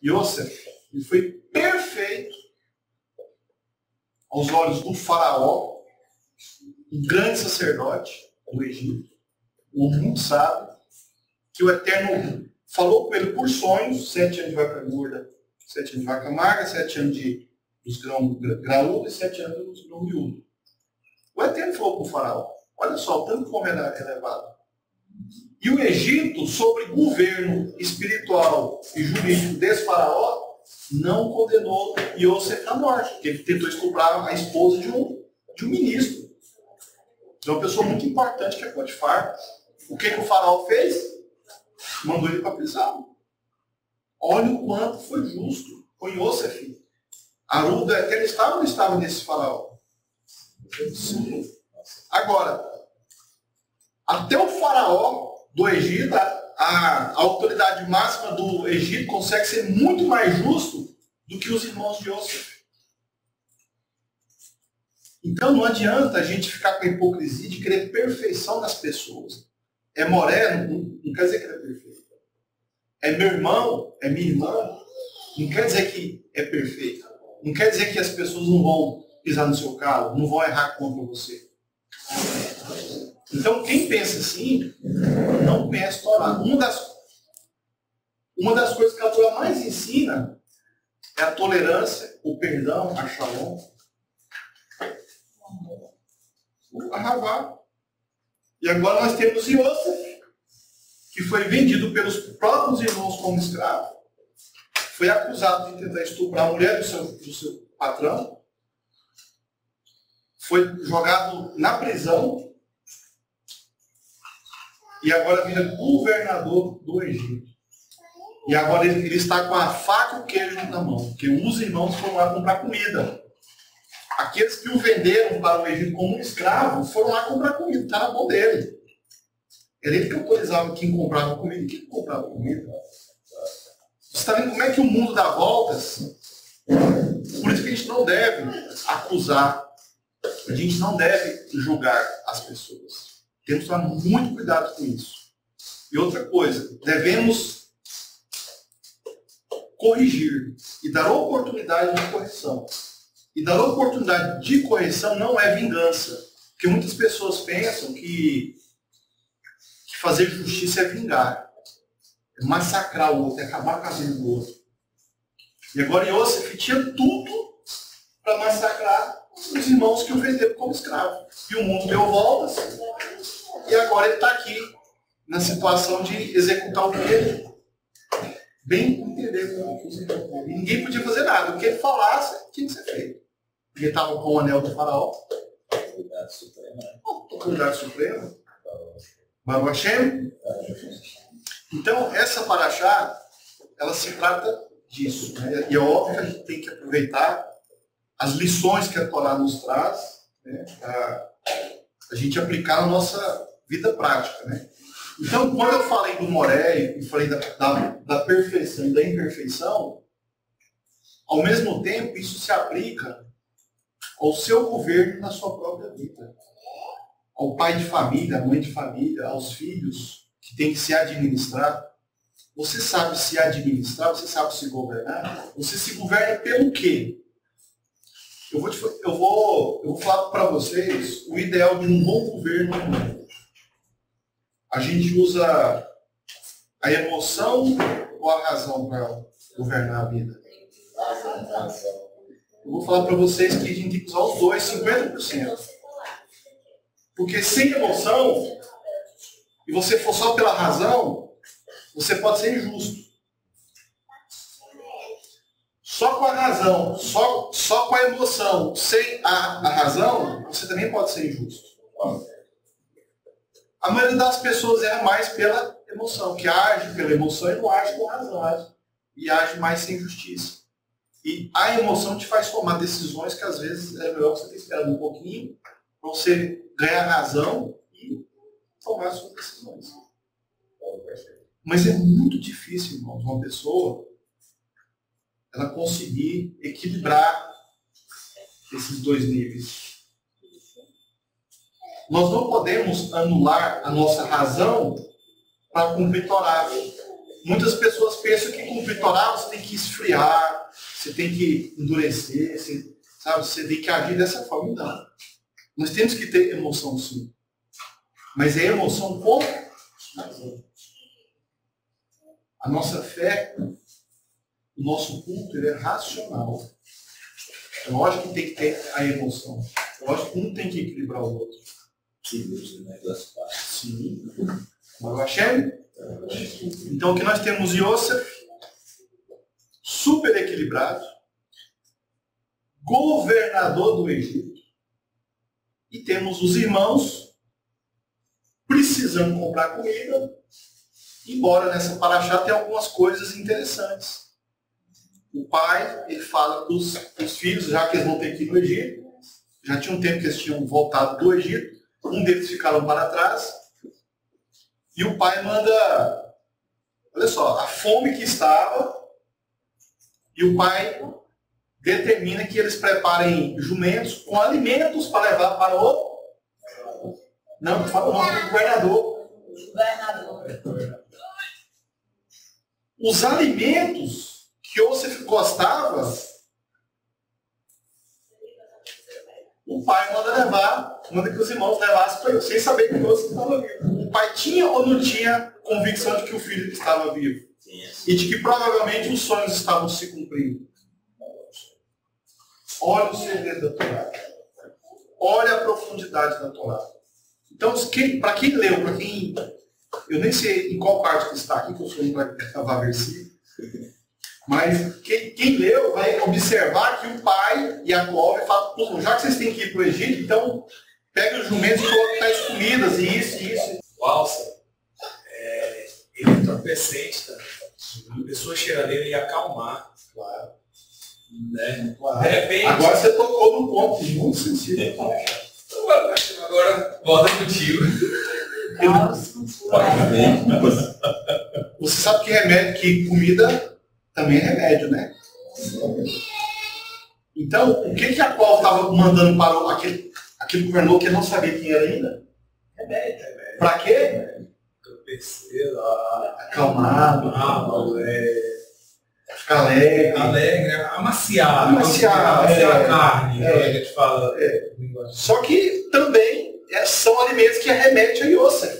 Yosef, ele foi perfeito aos olhos do faraó, um grande sacerdote do Egito, um muito sábio, que o Eterno falou com ele por sonhos, 7 anos de vaca gorda, 7 anos de vaca magra, 7 anos dos grãos graúdos e 7 anos dos grãos miúdos. O Eterno falou com o faraó, olha só, o tanto como era elevado. E o Egito, sobre governo espiritual e jurídico desse faraó, não condenou Yosef à morte, porque ele tentou estuprar a esposa de um ministro. De uma pessoa muito importante que é Potifar. O que o faraó fez? Mandou ele para a prisão. Olha o quanto foi justo com Yosef. A luz do Eterno estava ou não estava nesse faraó? Sim. Agora, até o faraó do Egito, a autoridade máxima do Egito consegue ser muito mais justo do que os irmãos de Yosef. Então não adianta a gente ficar com a hipocrisia de querer perfeição nas pessoas. É moreno, não quer dizer que ele é perfeito. É meu irmão, é minha irmã, não quer dizer que é perfeito. Não quer dizer que as pessoas não vão pisar no seu calo, não vão errar contra você. Então quem pensa assim, não pensa Torá. Uma das coisas que a Torá mais ensina é a tolerância, o perdão, a shalom. O Ahavá. E agora nós temos Yosef, que foi vendido pelos próprios irmãos como escravo, foi acusado de tentar estuprar a mulher do seu patrão, foi jogado na prisão e agora vira governador do Egito. E agora ele está com a faca e o queijo na mão, porque os irmãos foram lá comprar comida. Aqueles que o venderam para o Egito como um escravo foram lá comprar comida, está na mão dele. Era ele que autorizava quem comprava comida e quem comprava comida. Você está vendo como é que o mundo dá voltas? Por isso que a gente não deve acusar, a gente não deve julgar as pessoas. Temos que tomar muito cuidado com isso. E outra coisa, devemos corrigir e dar oportunidade de correção. E dar oportunidade de correção não é vingança. Porque muitas pessoas pensam que fazer justiça é vingar. É massacrar o outro, é acabar com a vida do outro. E agora Yosef tinha tudo para massacrar os irmãos que o venderam como escravo. E o mundo deu voltas. E agora ele está aqui, na situação de executar o que bem entender como os irmãos. E ninguém podia fazer nada. O que ele falasse tinha que ser feito. Ele estava com o anel do faraó. Autoridade suprema. Autoridade suprema. Baruch Hashem. Então, essa paraxá, ela se trata disso. Né? E é óbvio que a gente tem que aproveitar as lições que a Torá nos traz, né? A gente aplicar na nossa vida prática. Né? Então, quando eu falei do Moré e falei da perfeição e da imperfeição, ao mesmo tempo, isso se aplica ao seu governo na sua própria vida. Ao pai de família, à mãe de família, aos filhos que tem que se administrar. Você sabe se administrar, você sabe se governar. Você se governa pelo quê? Eu vou falar para vocês o ideal de um bom governo no mundo. A gente usa a emoção ou a razão para governar a vida? Eu vou falar para vocês que a gente tem que usar os dois, 50%. Porque sem emoção, e você for só pela razão, você pode ser injusto. Só com a razão, só com a emoção, sem a razão, você também pode ser injusto. A maioria das pessoas erra mais pela emoção, que age pela emoção e não age com razão, e age mais sem justiça. E a emoção te faz tomar decisões que às vezes é melhor você ter esperado um pouquinho para você ganhar razão e tomar suas decisões. Mas é muito difícil, irmãos, uma pessoa ela conseguir equilibrar esses dois níveis. Nós não podemos anular a nossa razão para cumprir Torá. Muitas pessoas pensam que com o litoral você tem que esfriar, você tem que endurecer, você tem que agir dessa forma. Não. Nós temos que ter emoção, sim. Mas é emoção com razão. A nossa fé, o nosso culto, ele é racional. É lógico que tem que ter a emoção. É lógico que um tem que equilibrar o outro. Sim. Mas o Hashem? Então aqui nós temos Yosef, super equilibrado, governador do Egito, e temos os irmãos precisando comprar comida, embora nessa paraxá tenha algumas coisas interessantes. O pai, ele fala para os filhos, já que eles vão ter que ir para o Egito, já tinha um tempo que eles tinham voltado do Egito, um deles ficaram para trás, e o pai manda, olha só, a fome que estava, e o pai determina que eles preparem jumentos com alimentos para levar para o... Não, fala o nome do governador. Os alimentos que Yosef gostava, o pai manda que os irmãos levassem para ele, sem saber que Yosef estava vivo. O pai tinha ou não tinha convicção de que o filho estava vivo? E de que provavelmente os sonhos estavam se cumprindo? Olha o segredo da Torá. Olha a profundidade da Torá. Então, para quem leu, para quem... Eu nem sei em qual parte que está aqui, que eu sou um para gravar versículo. Mas quem leu vai observar que o pai e a Jacob falam, já que vocês têm que ir para o Egito, então pega os jumentos e coloca tais comidas, e isso. O alça, ele é entorpecente também. A pessoa chega nele e acalmar. Claro. Né? Claro. De repente... Agora você tocou num ponto muito sensível. Agora, volta contigo. Você sabe que remédio, que comida também é remédio, né? Então, o que a qual estava mandando para aquele governador que não sabia quem era ainda? Remédio. Para quê? Acalmado, ficar alegre, amaciar a carne, que a gente fala. Só que também são alimentos que remetem a Yosef.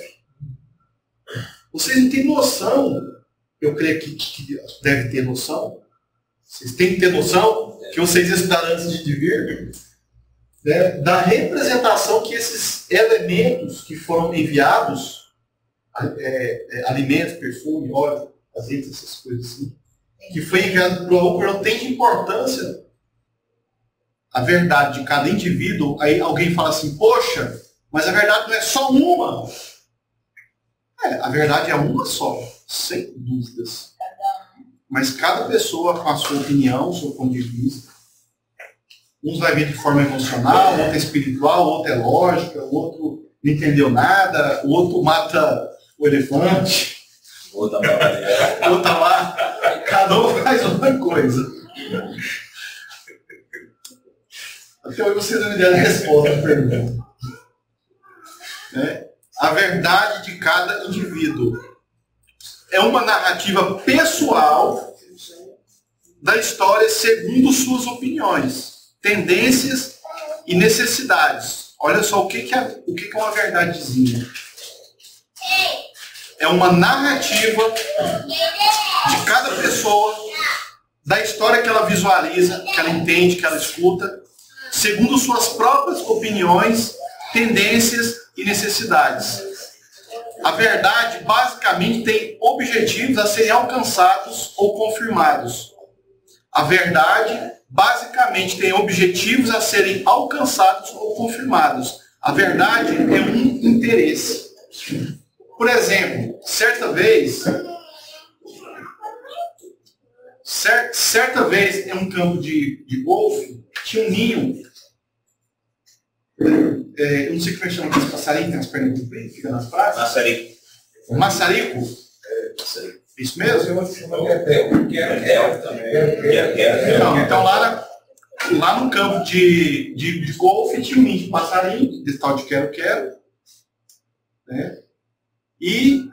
Vocês não têm noção, eu creio que deve ter noção, vocês têm que ter noção, que vocês estudaram antes de vir, né, da representação que esses elementos que foram enviados, alimentos, perfume, óleo, azeite, essas coisas assim, que foi enviado para o não tem de importância a verdade de cada indivíduo. Aí alguém fala assim, poxa, mas a verdade não é só uma. A verdade é uma só, sem dúvidas. Mas cada pessoa com a sua opinião, o seu ponto de vista. Uns vai ver de forma emocional, outro é espiritual, outro é lógica, o outro não entendeu nada, o outro mata o elefante. Outra lá. Cada um faz uma coisa. Até hoje vocês não me deram a resposta à pergunta. A verdade de cada indivíduo é uma narrativa pessoal da história segundo suas opiniões, tendências e necessidades. Olha só o que é uma verdadezinha. É uma narrativa de cada pessoa, da história que ela visualiza, que ela entende, que ela escuta, segundo suas próprias opiniões, tendências e necessidades. A verdade, basicamente, tem objetivos a serem alcançados ou confirmados. A verdade, basicamente, tem objetivos a serem alcançados ou confirmados. A verdade é um interesse. Por exemplo, certa vez em um campo de golfe, tinha um ninho. Eu não sei como é que chama esse passarinho, tem as pernas muito bem, fica nas praças. Maçarico. Maçarico? Maçarico. Isso mesmo? Então lá no campo de golfe tinha um ninho de passarinho, desse tal de quero-quero. Né? E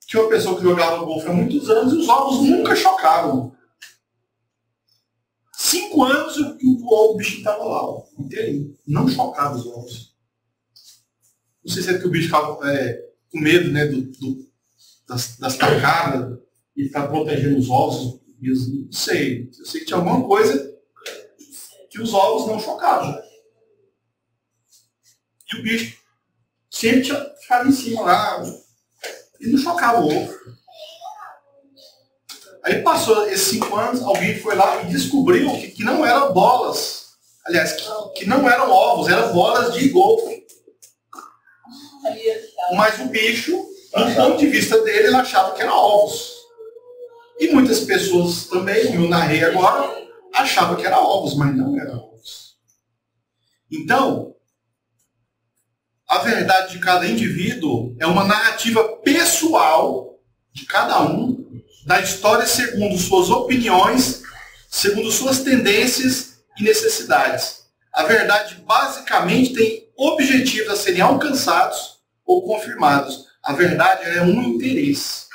Tinha uma pessoa que jogava golfe há muitos anos e os ovos nunca chocavam. 5 anos o bicho estava lá, ó, inteirinho. Não chocava os ovos. Não sei se é que o bicho ficava com medo, né, das tacadas e ficava protegendo os ovos. Não sei. Eu sei que tinha alguma coisa que os ovos não chocavam. E o bicho sempre ficava em cima lá e não chocava o ovo. Aí passou esses 5 anos, alguém foi lá e descobriu que não eram bolas. Aliás, que não eram ovos, eram bolas de golfe. Mas o bicho, do ponto de vista dele, ele achava que eram ovos. E muitas pessoas também, eu narrei agora, achavam que eram ovos, mas não eram ovos. Então, a verdade de cada indivíduo é uma narrativa pessoal de cada um, da história segundo suas opiniões, segundo suas tendências e necessidades. A verdade basicamente tem objetivos a serem alcançados ou confirmados. A verdade é um interesse.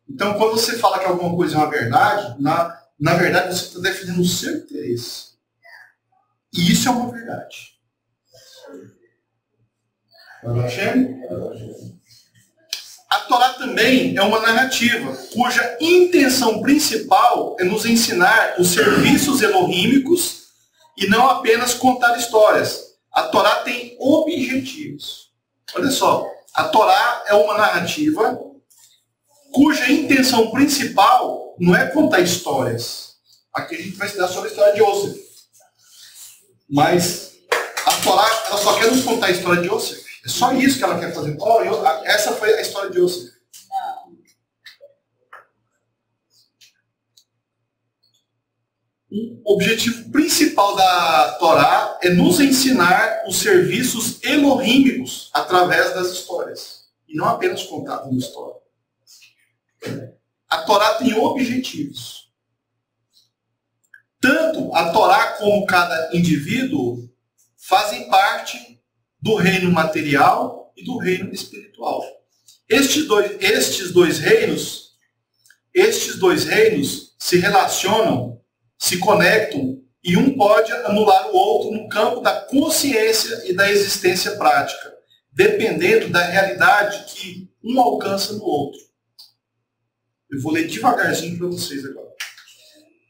Então, quando você fala que alguma coisa é uma verdade, na verdade você está defendendo o seu interesse. E isso é uma verdade. A Torá também é uma narrativa cuja intenção principal é nos ensinar os serviços elohímicos e não apenas contar histórias. A Torá tem objetivos. Olha só, a Torá é uma narrativa cuja intenção principal não é contar histórias. Aqui a gente vai estudar sobre a história de Yosef. Mas a Torá, ela só quer nos contar a história de Yosef. É só isso que ela quer fazer. Oh, essa foi a história de Yosef. O objetivo principal da Torá é nos ensinar os serviços elohímicos através das histórias. E não apenas contar uma história. A Torá tem objetivos. Tanto a Torá como cada indivíduo fazem parte do reino material e do reino espiritual. Estes dois reinos se relacionam, se conectam, e um pode anular o outro no campo da consciência e da existência prática, dependendo da realidade que um alcança no outro. Eu vou ler devagarzinho para vocês agora.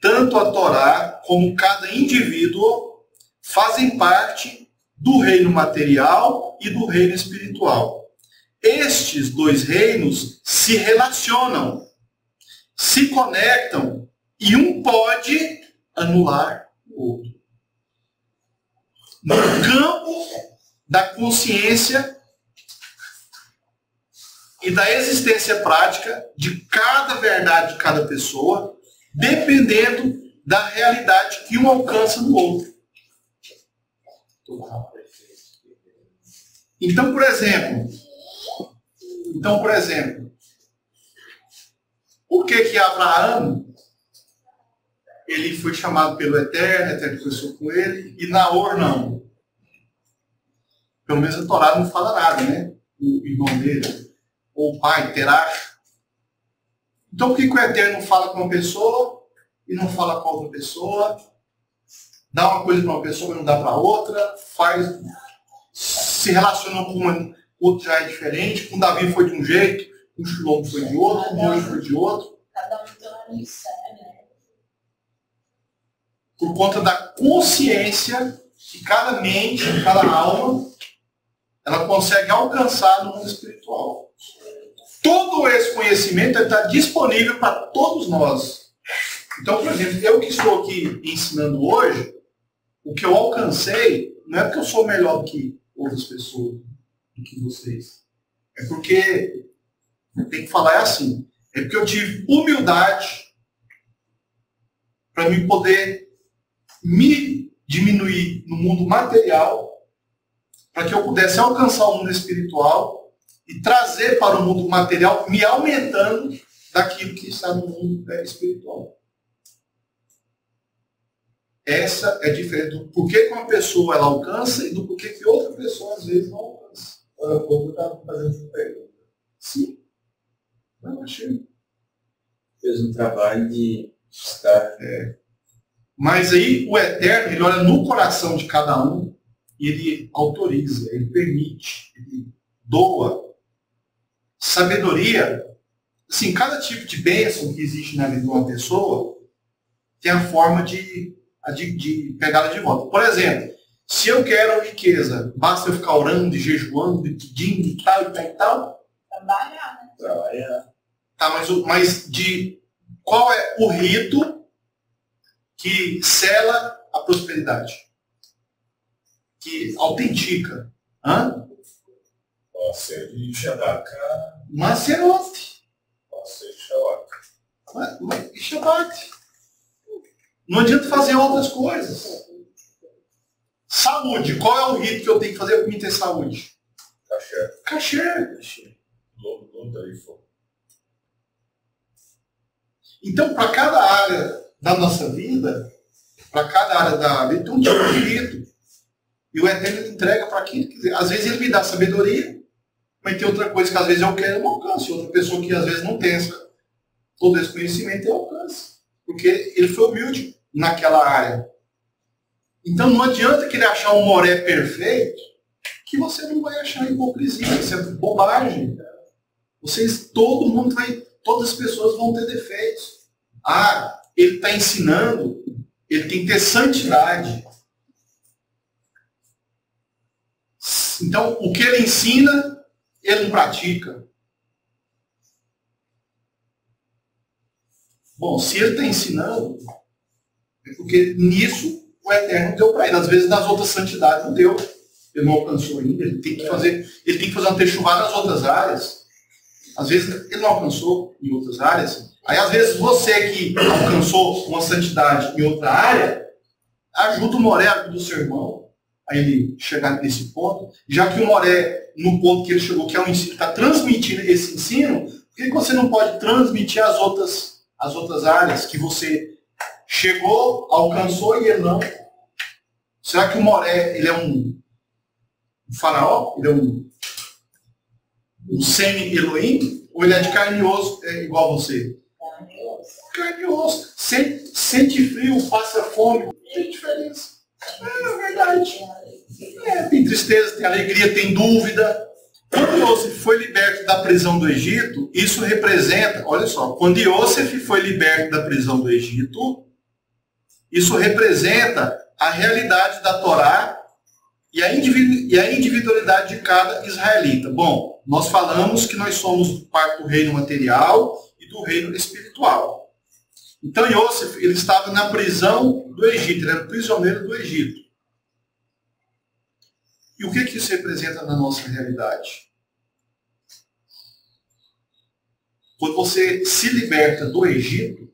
Tanto a Torá como cada indivíduo fazem parte do reino material e do reino espiritual. Estes dois reinos se relacionam, se conectam, e um pode anular o outro. No campo da consciência e da existência prática de cada verdade de cada pessoa, dependendo da realidade que um alcança no outro. Então, por exemplo, por que Abraão ele foi chamado pelo Eterno conversou com ele, e Naor não? Pelo menos a Torá não fala nada, né? O irmão dele, ou o pai, Terah. Então, por que o Eterno fala com uma pessoa e não fala com outra pessoa? Dá uma coisa para uma pessoa e não dá para outra, se relaciona com uma, outro já é diferente, com Davi foi de um jeito, com Shlomo foi de outro, com Moisés foi de outro. Cada um tem uma missão, né? Por conta da consciência que cada mente, cada alma, ela consegue alcançar no mundo espiritual. Todo esse conhecimento está disponível para todos nós. Então, por exemplo, eu que estou aqui ensinando hoje, o que eu alcancei, não é porque eu sou melhor do que outras pessoas, do que vocês. É porque, tem que falar assim, é porque eu tive humildade para me poder me diminuir no mundo material, para que eu pudesse alcançar o mundo espiritual e trazer para o mundo material, me aumentando daquilo que está no mundo espiritual. Essa é diferente do porquê que uma pessoa ela alcança e do porquê que outra pessoa às vezes não alcança. Agora há pouco eu estava fazendo essa pergunta. Sim. Não, achei. Fez um trabalho de estar. Mas aí o Eterno, ele olha no coração de cada um e ele autoriza, ele permite, ele doa. Sabedoria, assim, cada tipo de bênção que existe na vida de uma pessoa tem a forma de pegá-la de volta. Por exemplo, se eu quero riqueza, basta eu ficar orando e jejuando e pedindo e tal e tal e tal. Trabalhar, né? Trabalhar. Tá, mas qual é o rito que sela a prosperidade? Que autentica? Hã? Pode ser de Shabaka. Macerote. Pode ser de Shabaka. Shabbat. Não adianta fazer outras coisas. Saúde. Qual é o rito que eu tenho que fazer para me ter saúde? Caché. Luta e fogo. Então, para cada área da nossa vida, para cada área da vida, tem um tipo de rito. E o Eterno entrega para quem ele quiser. Às vezes ele me dá sabedoria, mas tem outra coisa que às vezes eu quero e não alcanço. Outra pessoa que às vezes não tem todo esse conhecimento e alcança. Porque ele foi humilde naquela área. Então não adianta querer achar um moré perfeito, que você não vai achar hipocrisia, isso é bobagem. Todas as pessoas vão ter defeitos. Ah, ele está ensinando, ele tem que ter santidade. Então, o que ele ensina, ele não pratica. Bom, se ele está ensinando, é porque nisso o Eterno deu para ele. Às vezes nas outras santidades não deu. Ele não alcançou ainda. Ele tem que fazer uma techuvá nas outras áreas. Às vezes ele não alcançou em outras áreas. Aí às vezes você que alcançou uma santidade em outra área, ajuda o Moré, ajuda o seu irmão a ele chegar nesse ponto. Já que o Moré, no ponto que ele chegou, que é um ensino, está transmitindo esse ensino, por que você não pode transmitir as outras áreas que você chegou, alcançou e ele não? Será que o Moré, ele é um faraó? Ele é um semi-Elohim? Ou ele é de carne e osso, igual você? Carne e osso. Sente frio, passa fome. Não tem diferença. É verdade. Tem tristeza, tem alegria, tem dúvida. Quando Yosef foi liberto da prisão do Egito, isso representa, olha só, quando Yosef foi liberto da prisão do Egito, isso representa a realidade da Torá e a individualidade de cada israelita. Bom, nós falamos que nós somos parte do reino material e do reino espiritual. Então Yosef, ele estava na prisão do Egito, ele era prisioneiro do Egito. E o que isso representa na nossa realidade? Quando você se liberta do Egito,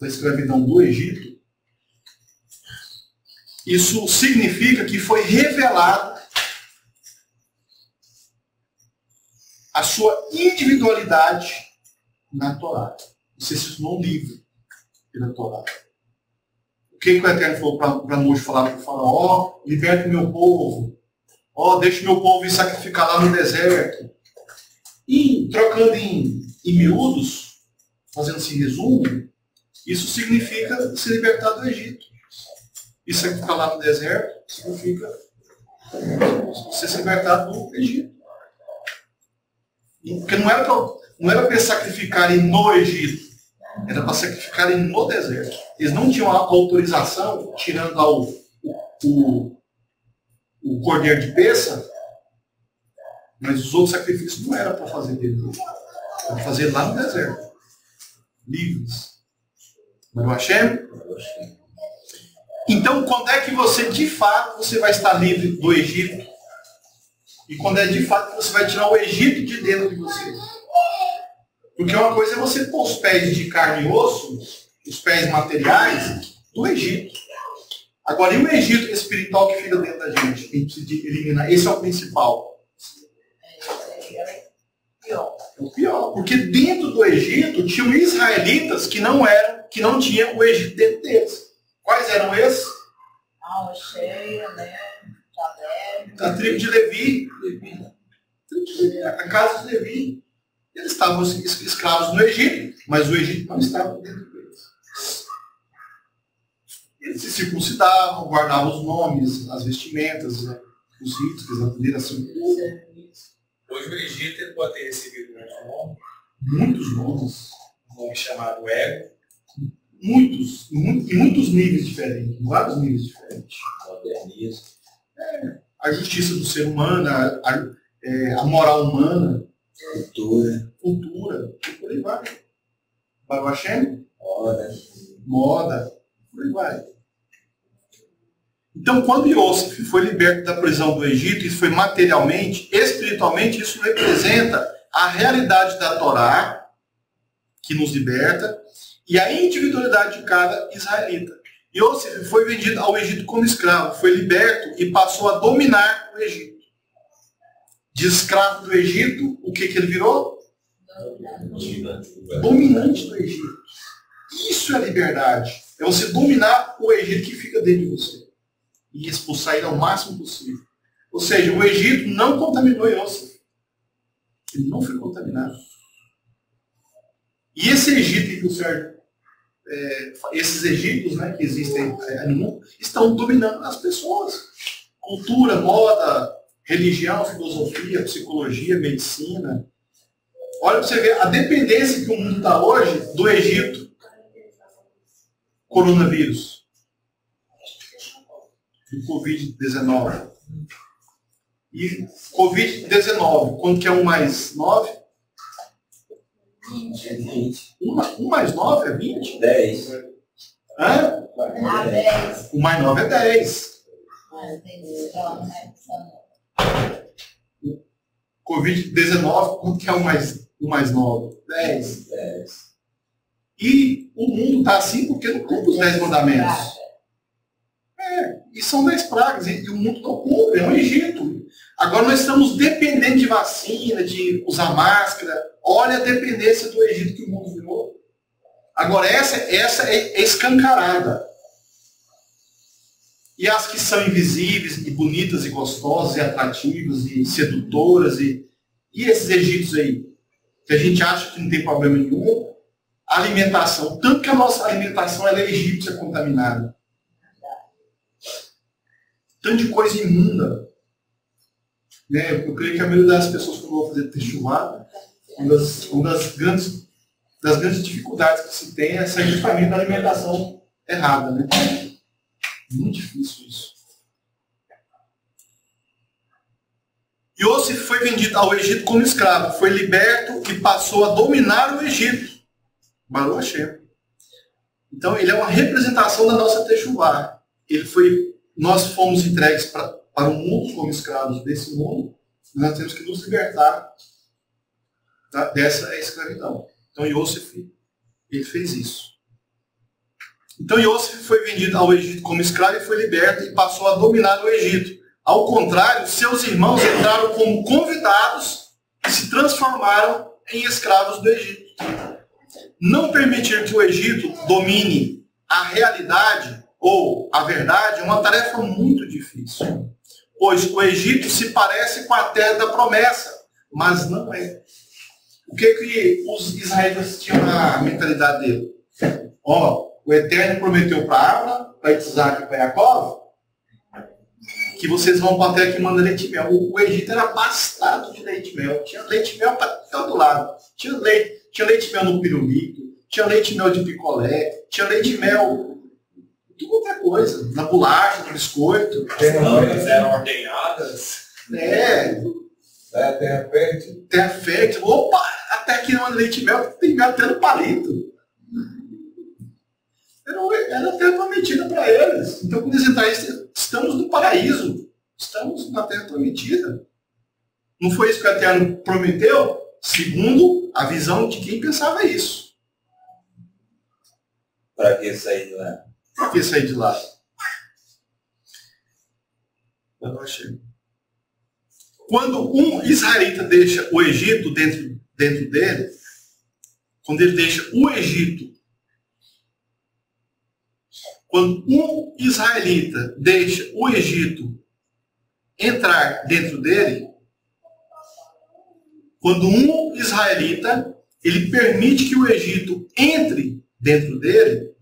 da escravidão do Egito, isso significa que foi revelado a sua individualidade na Torá. Você se tornou livre pela Torá. O que o Eterno falou para Moisés falar para o faraó? Liberte o meu povo. Deixa o meu povo ir sacrificar lá no deserto. E, trocando em miúdos, fazendo esse resumo, isso significa se libertar do Egito. E sacrificar lá no deserto significa você se libertar do Egito. Porque não era para sacrificarem no Egito, era para sacrificarem no deserto. Eles não tinham a autorização, tirando lá o cordeiro de peça, mas os outros sacrifícios não era para fazer dele. Era para fazer lá no deserto. Livres. Baruch Hashem? Então, quando é que você, de fato, você vai estar livre do Egito? E quando é de fato que você vai tirar o Egito de dentro de você? Porque uma coisa é você pôr os pés de carne e osso, os pés materiais, do Egito. Agora, e o Egito espiritual que fica dentro da gente? Que a gente precisa eliminar. Esse é o principal. É o pior. Porque dentro do Egito tinham israelitas que não tinham o Egito dentro deles. Quais eram esses? Cheia, né? A tribo de Levi. A casa de Levi. Eles estavam escravos no Egito, mas o Egito não estava dentro deles. Eles se circuncidavam, guardavam os nomes, as vestimentas, né, os ritos que eles aprenderam assim. Hoje o Egito ele pode ter recebido um nome, Muitos nomes. um nome chamado Ego. Muitos, em muitos níveis diferentes, vários níveis diferentes. Modernismo. A justiça do ser humano, a moral humana, cultura, e por aí vai. Baruch Hashem, moda, por aí vai. Então, quando Yosef foi liberto da prisão do Egito, isso foi materialmente, espiritualmente, isso representa a realidade da Torá, que nos liberta, e a individualidade de cada israelita. Yosef foi vendido ao Egito como escravo, foi liberto e passou a dominar o Egito. De escravo do Egito, o que ele virou? Dominante do Egito. Isso é liberdade. É você dominar o Egito que fica dentro de você. E expulsar ele ao máximo possível. Ou seja, o Egito não contaminou Yosef. Ele não foi contaminado. E esse Egito que o Senhor... esses egípcios, né, que existem no mundo, estão dominando as pessoas. Cultura, moda, religião, filosofia, psicologia, medicina. Olha para você ver a dependência que o mundo está hoje do Egito. Coronavírus. Do Covid-19. E Covid-19, quando que é 1 mais 9? 20. 1 mais 9 é 20? 10. Hã? 10. 1 mais 9 é 10. Covid-19, quanto que é 1 mais 9? 10. 10. E o mundo está assim porque não cumpre os 10 mandamentos. E são 10 pragas, e o mundo não cumpre, é um Egito. Agora nós estamos dependendo de vacina, de usar máscara. Olha a dependência do Egito que o mundo virou. Agora essa é escancarada. E as que são invisíveis, e bonitas, e gostosas, e atrativas, e sedutoras, e esses egípcios aí, que a gente acha que não tem problema nenhum, a alimentação, tanto que a nossa alimentação ela é egípcia contaminada. Tanto de coisa imunda. Né? Eu creio que a maioria das pessoas que vão fazer techuvá, uma das grandes dificuldades que se tem é sair justamente da alimentação errada. Né? Muito difícil isso. Yosef foi vendido ao Egito como escravo, foi liberto e passou a dominar o Egito. Baruch Hashem. Então ele é uma representação da nossa techuvá. Nós fomos entregues para o mundo como escravos desse mundo, nós temos que nos libertar dessa escravidão. Então Yosef, ele fez isso. Então Yosef foi vendido ao Egito como escravo e foi liberto e passou a dominar o Egito. Ao contrário, seus irmãos entraram como convidados e se transformaram em escravos do Egito. Não permitir que o Egito domine a realidade ou a verdade é uma tarefa muito difícil. Pois o Egito se parece com a terra da promessa, mas não é. O que os israelitas tinham na mentalidade dele? O Eterno prometeu para Abraão, para Isaac e para Jacó, que vocês vão para a terra que manda leite e mel. O Egito era abastado de leite e mel. Tinha leite e mel para todo lado. Tinha leite e mel no pirulito, tinha leite e mel de picolé, tinha leite e mel de outra coisa. Na bolacha, no biscoito. As plantas eram ordenhadas. Terra fértil. Terra fértil. Opa, até aqui manda leite e mel, tem mel até no palito. Era a terra prometida para eles. Então, quando eles entrarem, estamos no paraíso. Estamos na terra prometida. Não foi isso que o Eterno prometeu? Segundo a visão de quem pensava isso. Para que sair de lá? Para que sair de lá? Eu não achei. Quando um israelita deixa o Egito dentro dele, quando ele deixa o Egito, quando um israelita deixa o Egito entrar dentro dele, Quando um israelita, ele permite que o Egito entre dentro dele,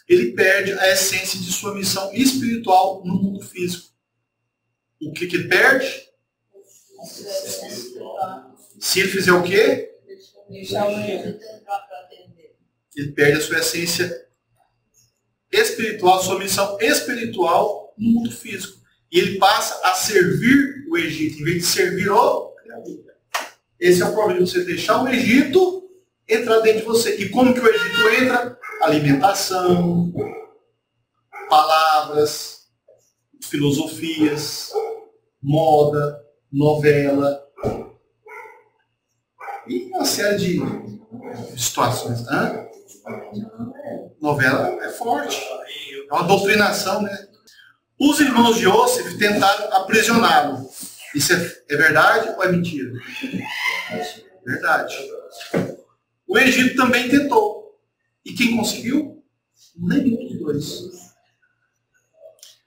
ele perde a essência de sua missão espiritual no mundo físico. O que ele perde? Se ele fizer o quê? Ele perde a sua essência espiritual, a sua missão espiritual no mundo físico. E ele passa a servir o Egito, em vez de servir o Criador. Esse é o problema de você deixar o Egito entrar dentro de você. E como que o Egito entra? Alimentação, palavras, filosofias, moda, novela e uma série de situações. Hã? Novela é forte, é uma doutrinação, né? Os irmãos de Yosef tentaram aprisioná-lo. Isso é verdade ou é mentira? Verdade. O Egito também tentou. E quem conseguiu? Nenhum dos dois.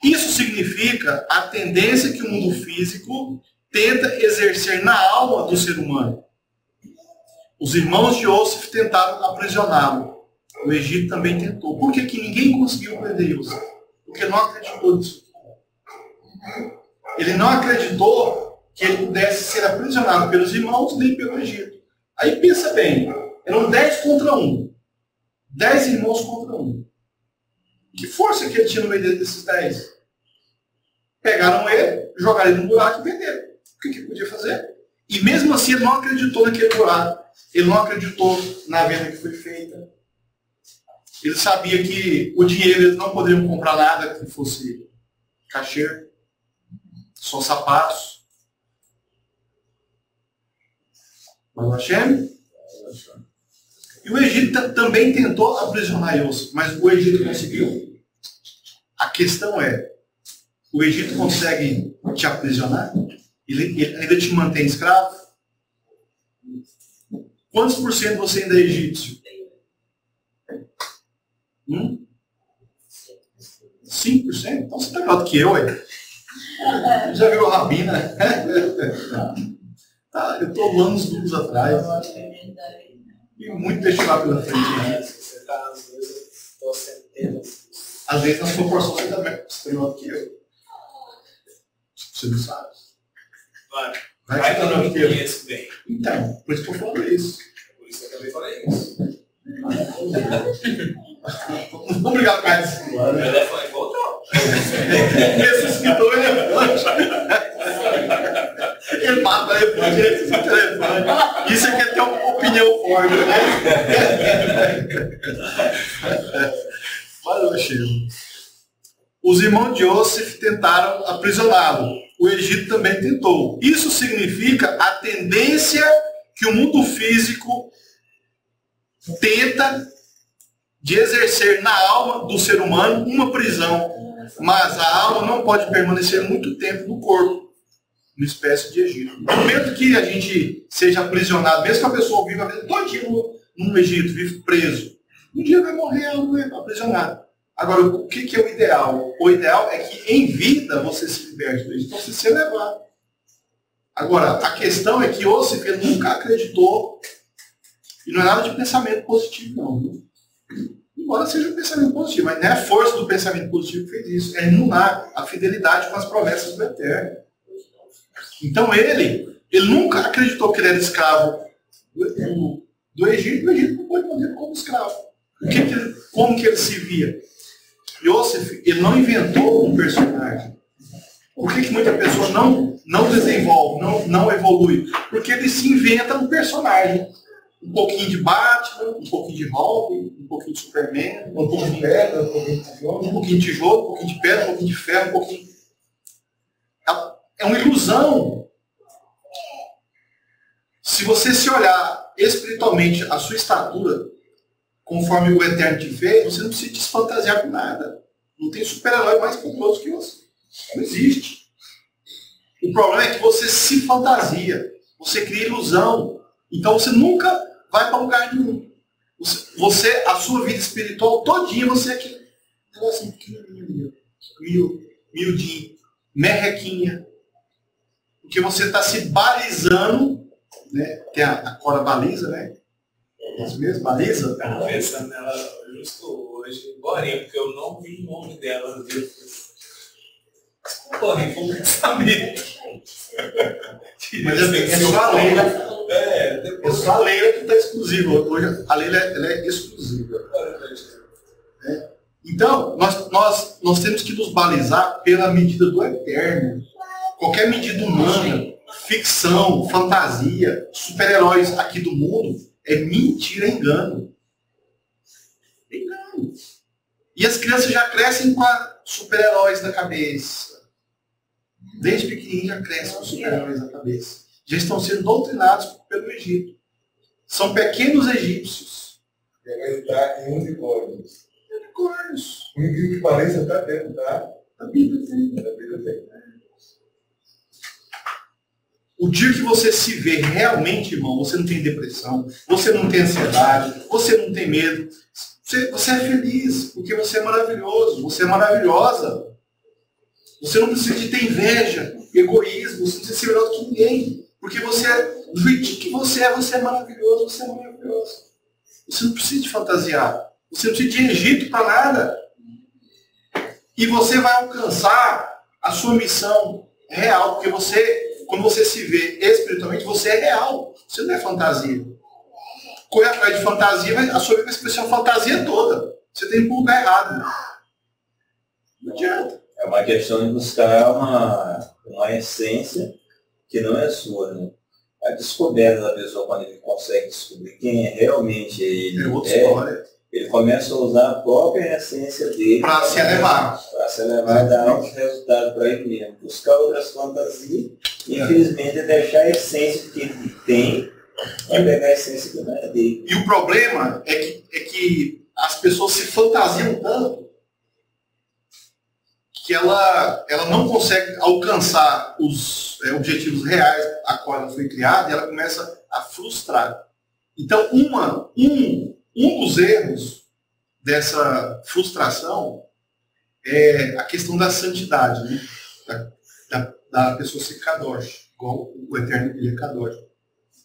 Isso significa a tendência que o mundo físico tenta exercer na alma do ser humano. Os irmãos de Yosef tentaram aprisioná-lo. O Egito também tentou. Por que ninguém conseguiu prender Yosef? Porque não acreditou nisso. Ele não acreditou que ele pudesse ser aprisionado pelos irmãos nem pelo Egito. Aí pensa bem, eram 10 contra 1. 10 irmãos contra 1. Que força que ele tinha no meio desses 10? Pegaram ele, jogaram ele no buraco e venderam. O que ele podia fazer? E mesmo assim ele não acreditou naquele buraco. Ele não acreditou na venda que foi feita. Ele sabia que o dinheiro eles não poderiam comprar nada que fosse cachê, só sapatos. Mas o Hashem? E o Egito também tentou aprisionar Yosef, mas o Egito conseguiu. A questão é, o Egito consegue te aprisionar? Ele ainda te mantém escravo? Quantos por cento você ainda é egípcio? 5%? Então você está melhor do que eu, aí. Já virou rabina? Tá, eu estou anos duros atrás. E muito deixar pela frente. Né? Você está às vezes centenas. Às vezes na sua porção você também está melhor do que eu. Você não sabe. Vai que eu não conheço bem. Então, por isso que eu falo isso. Por isso que eu também falei isso. Obrigado, Carlos. O telefone voltou. Esse escritor é forte. Ele mata esse telefone. Isso é que tem uma opinião forte, né? Valeu, Chico. Os irmãos de Yosef tentaram aprisioná-lo. O Egito também tentou. Isso significa a tendência que o mundo físico tenta de exercer na alma do ser humano uma prisão. Mas a alma não pode permanecer muito tempo no corpo, uma espécie de Egito. No momento que a gente seja aprisionado, mesmo que a pessoa viva a vida todinha no Egito, vive preso, um dia vai morrer aprisionado. Agora, o que é o ideal? O ideal é que em vida você se liberte do Egito, então você se elevar. Agora, a questão é que Yosef nunca acreditou, e não é nada de pensamento positivo, não. Embora seja um pensamento positivo, mas não é a força do pensamento positivo que fez isso, é imunar a fidelidade com as promessas do Eterno. Então ele nunca acreditou que ele era escravo do Egito, o Egito não pôde manter como escravo. Como que ele se via? Yosef, ele não inventou um personagem. Por que muita pessoa não desenvolve, não evolui? Porque ele se inventa um personagem. Um pouquinho de Batman, um pouquinho de Robin, um pouquinho de Superman, um pouquinho de pedra, um pouquinho de tijolo, um pouquinho de pedra, um pouquinho de ferro, um pouquinho... É uma ilusão. Se você se olhar espiritualmente a sua estatura, conforme o Eterno te vê, você não precisa se fantasiar com nada. Não tem super-herói mais poderoso que você. Não existe. O problema é que você se fantasia. Você cria ilusão. Então você nunca vai para lugar nenhum. A sua vida espiritual todinha, você é aquele negócio pequenininho, miudinho, merrequinha. Porque você está se balizando né? Tem a Cora Baliza, né? É isso mesmo, Baliza? Estava pensando nela justo hoje, Borinha, porque eu não vi o nome dela no dia. Borinha, foi um pensamento. Mas é só a Leila. É, É depois. só a Leila que está exclusiva. Hoje a Leila ela é exclusiva. Então, nós temos que nos balizar pela medida do eterno. Qualquer medida humana, ficção, fantasia, super-heróis aqui do mundo, é mentira, é engano. É engano. E as crianças já crescem com super-heróis na cabeça. Desde pequenininho já crescem com super-heróis na cabeça. Já estão sendo doutrinados pelo Egito. São pequenos egípcios. E agora está em unicórnios. Unicórnios. O incrível que pareça está dentro, tá? A Bíblia tem. Da Bíblia tem. O dia que você se vê realmente, irmão, você não tem depressão, você não tem ansiedade, você não tem medo. Você é feliz, porque você é maravilhoso, você é maravilhosa. Você não precisa de ter inveja, egoísmo, você não precisa ser melhor do que ninguém. Porque você é, do jeitinho que você é maravilhoso, você é maravilhoso. Você não precisa de fantasiar. Você não precisa de Egito para nada. E você vai alcançar a sua missão real, porque você, quando você se vê espiritualmente, você é real. Você não é fantasia. Correr atrás de fantasia, a sua vida vai ser uma fantasia toda. Você tem que ir para o lugar errado. Não adianta. É uma questão de buscar uma essência que não é sua, né? A descoberta da pessoa, quando ele consegue descobrir quem é realmente ele, outra história. ele começa a usar a própria essência dele Para se elevar. Para se elevar e dar altos resultados para ele mesmo. Buscar outras fantasias, infelizmente, é deixar a essência que ele tem para pegar a essência que não é dele. E o problema é que as pessoas se fantasiam tanto que ela não consegue alcançar os objetivos reais a qual ela foi criada e ela começa a frustrar. Então, um dos erros dessa frustração é a questão da santidade, né? da pessoa ser kadosh, igual o Eterno ele é kadosh.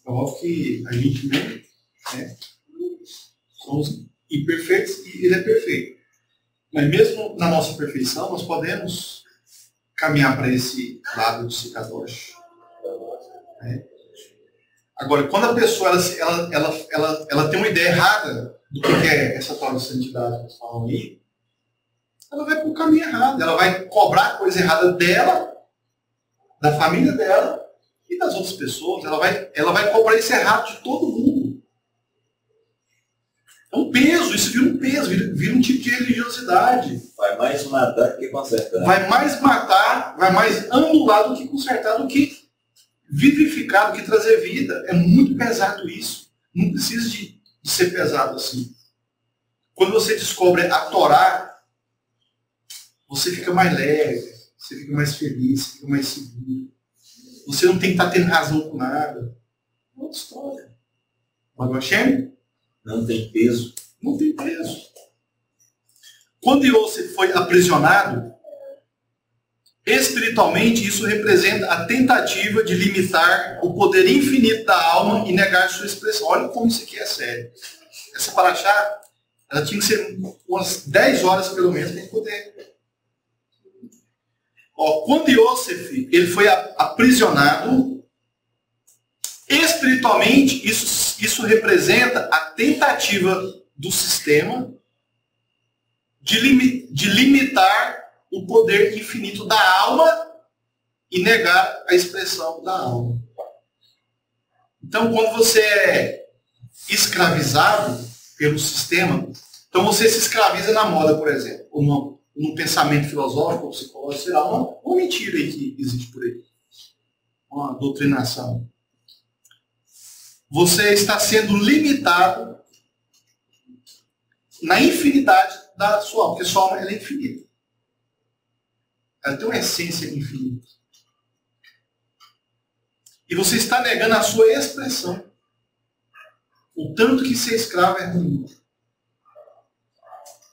É óbvio que a gente mesmo, né, somos imperfeitos e ele é perfeito. Mas mesmo na nossa perfeição, nós podemos caminhar para esse lado de ser kadosh. Né? Agora, quando a pessoa ela tem uma ideia errada do que é essa tal de santidade que eles falam aí, ela vai para o caminho errado. Ela vai cobrar coisa errada dela, da família dela e das outras pessoas. Ela vai cobrar isso errado de todo mundo. É um peso, isso vira um peso, vira um tipo de religiosidade. Vai mais matar do que consertar. Vai mais matar, vai mais anular do que consertar, do que vivificar, do que trazer vida. É muito pesado isso. Não precisa de ser pesado assim. Quando você descobre a Torá, você fica mais leve, você fica mais feliz, você fica mais seguro. Você não tem que estar tendo razão com nada. É outra história. Baruch Hashem? Não tem peso. Não tem peso. Quando Yosef foi aprisionado, espiritualmente isso representa a tentativa de limitar o poder infinito da alma e negar sua expressão. Olha como isso aqui é sério. Essa paraxá, ela tinha que ser umas 10 horas pelo menos para poder. Quando Yosef ele foi aprisionado, espiritualmente isso representa a tentativa do sistema de limitar o poder infinito da alma e negar a expressão da alma. Então, quando você é escravizado pelo sistema, então você se escraviza na moda, por exemplo, ou num pensamento filosófico, ou psicológico, sei lá, uma mentira aí que existe por aí. Uma doutrinação. Você está sendo limitado na infinidade da sua alma, porque sua alma ela é infinita. Ela tem uma essência infinita. E você está negando a sua expressão. O tanto que ser escravo é ruim.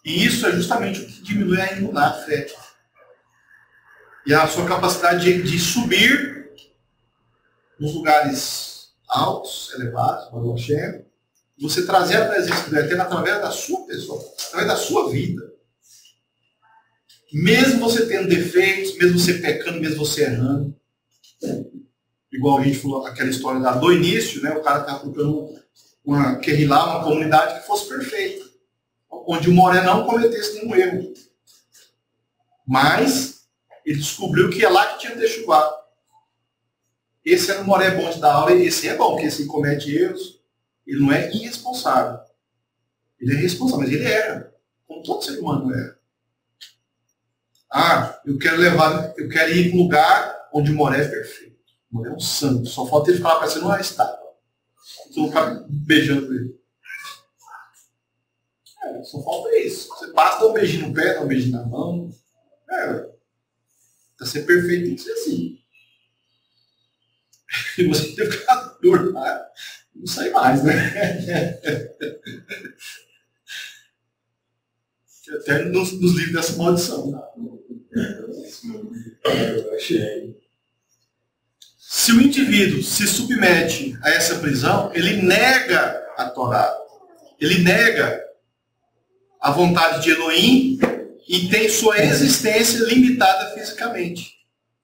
E isso é justamente o que diminui a fé. E a sua capacidade de subir nos lugares altos, elevados, Baruch Hashem, você trazer a presença do Eterno através da sua pessoa, através da sua vida. Mesmo você tendo defeitos, mesmo você pecando, mesmo você errando. Igual a gente falou, aquela história do início, né? O cara estava procurando uma comunidade que fosse perfeita. Onde o Moré não cometesse nenhum erro. Mas ele descobriu que é lá que tinha que ter chuvado. Esse era o Moré bom de dar aula, e esse é bom, porque esse comete erros, ele não é irresponsável. Ele é responsável, mas ele erra. Como todo ser humano erra. Eu quero ir para um lugar onde o Moré é perfeito. O Moré é um santo. Só falta ele falar parecendo uma estátua. Então vou ficar beijando ele. Só falta isso. Você passa, dá um beijinho no pé, dá um beijinho na mão. Para ser perfeito tem que ser assim. E você tem que ficar dor lá. Não sai mais, né? Até nos livros dessa maldição. Eu achei. Se o indivíduo se submete a essa prisão, ele nega a Torá. Ele nega a vontade de Elohim e tem sua existência limitada fisicamente.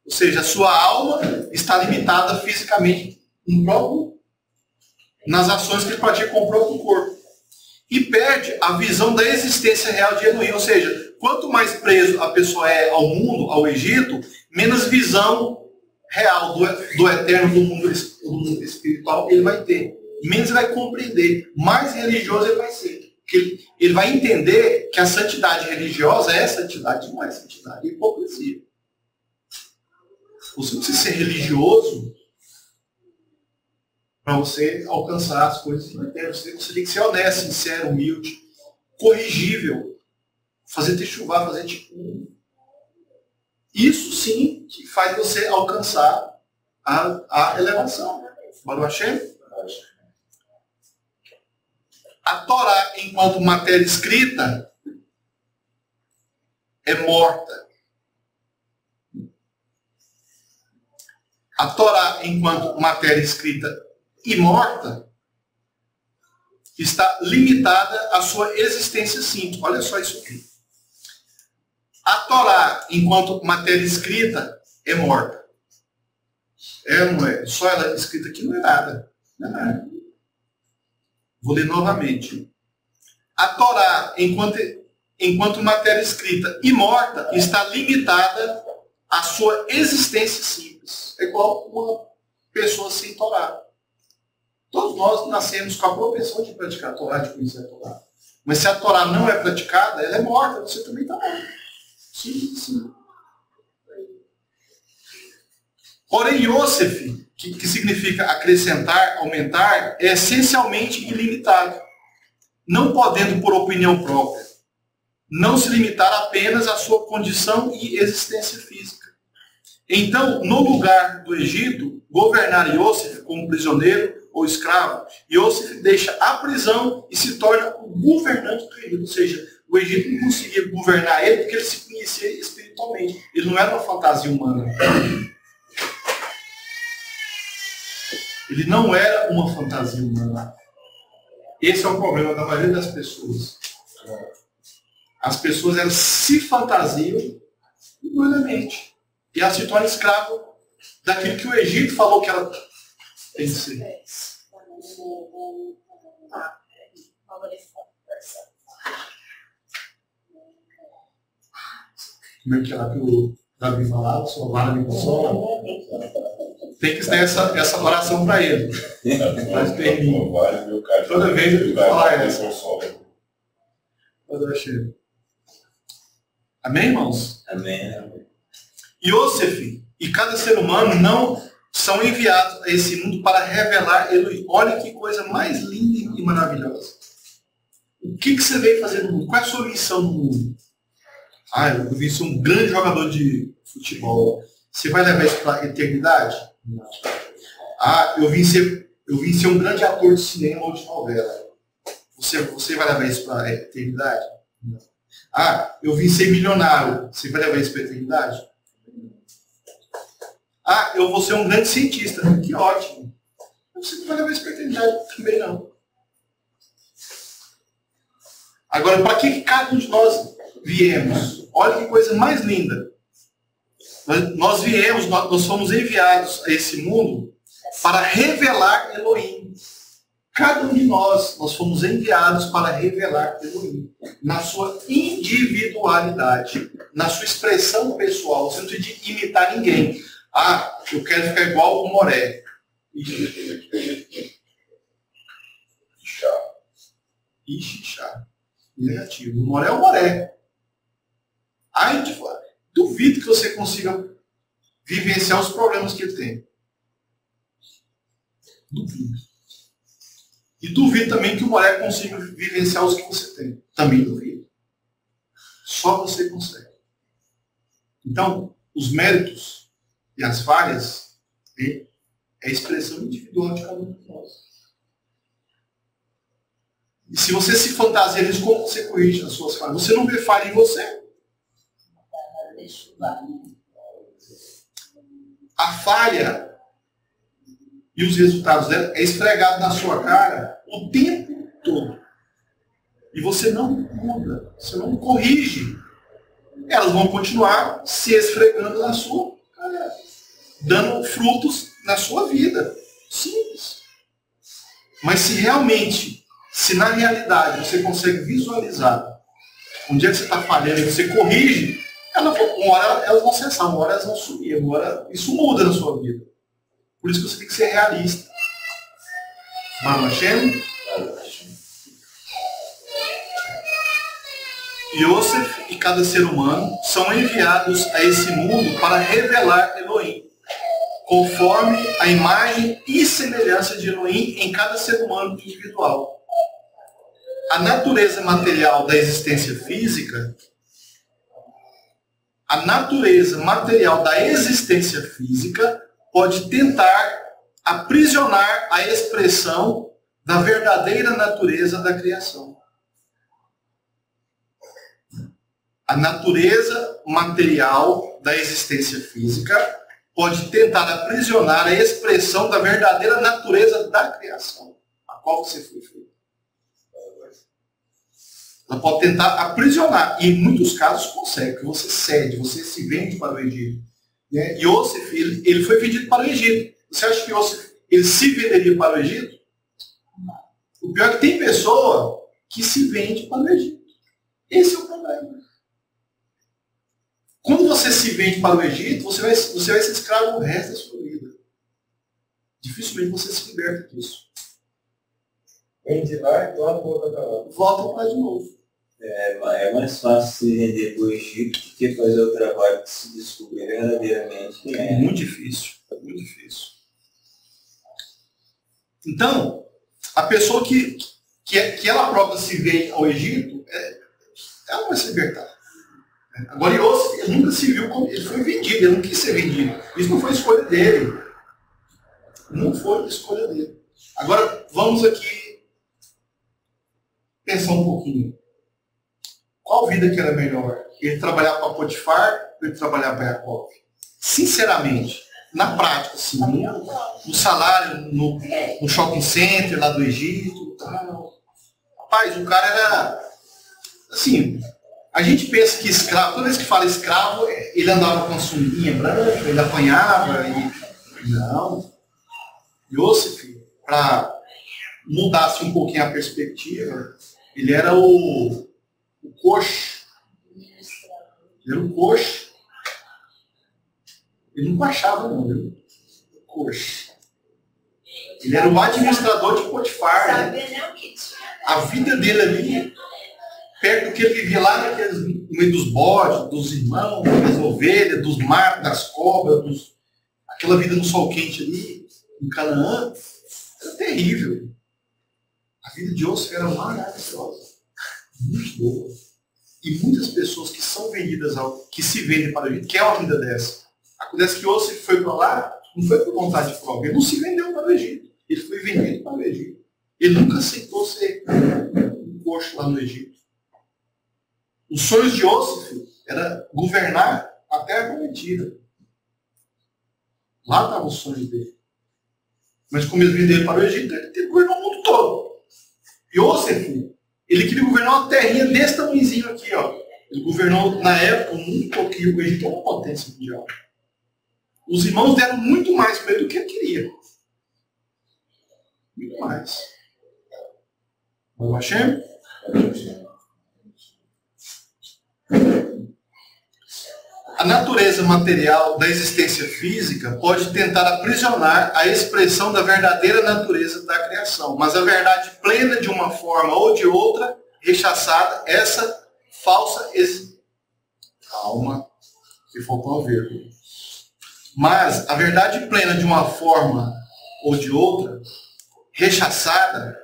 Ou seja, a sua alma está limitada fisicamente nas ações que ele pratica com o próprio corpo. E perde a visão da existência real de Elohim. Ou seja, quanto mais preso a pessoa é ao mundo, ao Egito, menos visão real do eterno, do mundo espiritual ele vai ter. Menos ele vai compreender. Mais religioso ele vai ser. Porque ele vai entender que a santidade religiosa é santidade, não é santidade, é hipocrisia. Você não precisa ser religioso para você alcançar as coisas do eterno. Você tem que ser honesto, sincero, humilde, corrigível, fazer techuvá, fazer tikkun. Isso sim que faz você alcançar a elevação. Baruch Hashem. A Torá, enquanto matéria escrita, é morta. A Torá, enquanto matéria escrita e morta, está limitada à sua existência simples. Olha só isso aqui. A Torá, enquanto matéria escrita, é morta. Não é? Só ela escrita aqui não é nada. Não é nada. Vou ler novamente. A Torá, enquanto matéria escrita e morta, está limitada à sua existência simples. É igual uma pessoa sem Torá. Todos nós nascemos com a propensão de praticar a Torá, de conhecer a Torá. Mas se a Torá não é praticada, ela é morta, você também está morto. Sim. Porém, Yosef, que significa acrescentar, aumentar, é essencialmente ilimitado. Não podendo, por opinião própria, não se limitar apenas à sua condição e existência física. Então, no lugar do Egito, governar Yosef como prisioneiro ou escravo, Yosef deixa a prisão e se torna o governante do Egito. Ou seja, o Egito não conseguia governar ele porque ele se conhecia espiritualmente. Ele não era uma fantasia humana. Ele não era uma fantasia humana. Esse é o problema da maioria das pessoas. As pessoas elas se fantasiam doidamente. E ela se torna escravo daquilo que o Egito falou que ela tem que ser. Como é que era que o Davi falava? Sua vara me consola. Tem que ter essa oração para ele. Mas termina. Toda vez eu falar essa. Amém, irmãos? Amém. Yosef e cada ser humano não são enviados a esse mundo para revelar Elohim. Olha que coisa mais linda e maravilhosa. O que você veio fazer no mundo? Qual é a sua missão no mundo? Eu vim ser um grande jogador de futebol. Você vai levar isso para a eternidade? Não. Eu vim ser um grande ator de cinema ou de novela. Você vai levar isso para a eternidade? Não. Eu vim ser milionário. Você vai levar isso para a eternidade? Eu vou ser um grande cientista. Que ótimo. você não vai levar isso para a eternidade também não. Agora, para que cada um de nós viemos? Olha que coisa mais linda. Nós viemos, nós fomos enviados a esse mundo para revelar Elohim. Cada um de nós fomos enviados para revelar Elohim. Na sua individualidade, na sua expressão pessoal, no sentido de imitar ninguém. Ah, eu quero ficar igual o Moré. Ixi, negativo. O Moré é o Moré. Ai, duvido que você consiga vivenciar os problemas que ele tem. Duvido. E duvido também que o Moré consiga vivenciar os que você tem. Também duvido. Só você consegue. Então, os méritos e as falhas é a expressão individual de cada um de nós. E se você se fantasia nisso, como você corrige as suas falhas? Você não vê falha em você. A falha e os resultados dela é esfregado na sua cara o tempo todo. E você não muda, você não corrige. Elas vão continuar se esfregando na sua cara, dando frutos na sua vida. Simples. Mas se na realidade você consegue visualizar onde é que você está falhando e você corrige, uma hora elas vão cessar, uma hora elas vão sumir, uma hora isso muda na sua vida. Por isso que você tem que ser realista. Baruch Hashem. Yosef e cada ser humano são enviados a esse mundo para revelar Elohim, conforme a imagem e semelhança de Elohim em cada ser humano individual. A natureza material da existência física, pode tentar aprisionar a expressão da verdadeira natureza da criação. A natureza material da existência física pode tentar aprisionar a expressão da verdadeira natureza da criação, a qual você foi feito. Ela pode tentar aprisionar, e em muitos casos consegue, porque você cede, você se vende para o Egito. Né? Yosef, ele foi vendido para o Egito. Você acha que Yosef, ele se venderia para o Egito? O pior é que tem pessoa que se vende para o Egito. Esse é o problema. Quando você se vende para o Egito, você vai ser escravo o resto da sua vida. Dificilmente você se liberta disso. Vende lá e volta para lá. Volta para lá de novo. É mais fácil se vender para o Egito do que fazer o trabalho de se descobrir verdadeiramente quem é. Muito difícil. Muito difícil. Então, a pessoa que ela própria se vende ao Egito, ela vai se libertar. Agora, Yosef, ele nunca se viu como... Ele foi vendido, ele não quis ser vendido. Isso não foi escolha dele. Não foi escolha dele. Agora, vamos aqui pensar um pouquinho. Qual vida que era melhor? Ele trabalhar para Potifar ou ele trabalhar para Jacob? Sinceramente, na prática, assim, no salário, no shopping center lá do Egito. Rapaz, o cara era... Assim... A gente pensa que escravo, toda vez que fala escravo, ele andava com a sunguinha branca, ele apanhava. Não. Yosef, para mudar assim, um pouquinho a perspectiva, ele era o coxo. Ele era o coxo. Ele não baixava, não, viu? O coxo. Ele era o administrador de Potifar. Né? A vida dele ali... perto do que ele vivia lá no meio dos bodes, dos irmãos, das ovelhas, dos matos, das cobras, aquela vida no sol quente ali, em Canaã, era terrível. A vida de Yosef era maravilhosa, muito boa. E muitas pessoas que são vendidas, que se vendem para o Egito, querem uma vida dessa. Acontece que Yosef foi para lá, não foi por vontade própria, ele não se vendeu para o Egito, ele foi vendido para o Egito. Ele nunca aceitou ser um coxo lá no Egito. Os sonhos de Yosef era governar a terra prometida. Lá estava o sonho dele. Mas com o mesmo dele para o Egito, ele governou o mundo todo. Yosef, ele queria governar uma terrinha desse tamanhozinho aqui, ó. Ele governou, na época, o mundo todo, que o Egito é uma potência mundial. Os irmãos deram muito mais para ele do que ele queria. Muito mais. Baruch Hashem? A natureza material da existência física pode tentar aprisionar a expressão da verdadeira natureza da criação, mas a verdade plena de uma forma ou de outra, rechaçada, essa falsa Calma, que faltou a vírgula. Mas a verdade plena de uma forma ou de outra, rechaçada,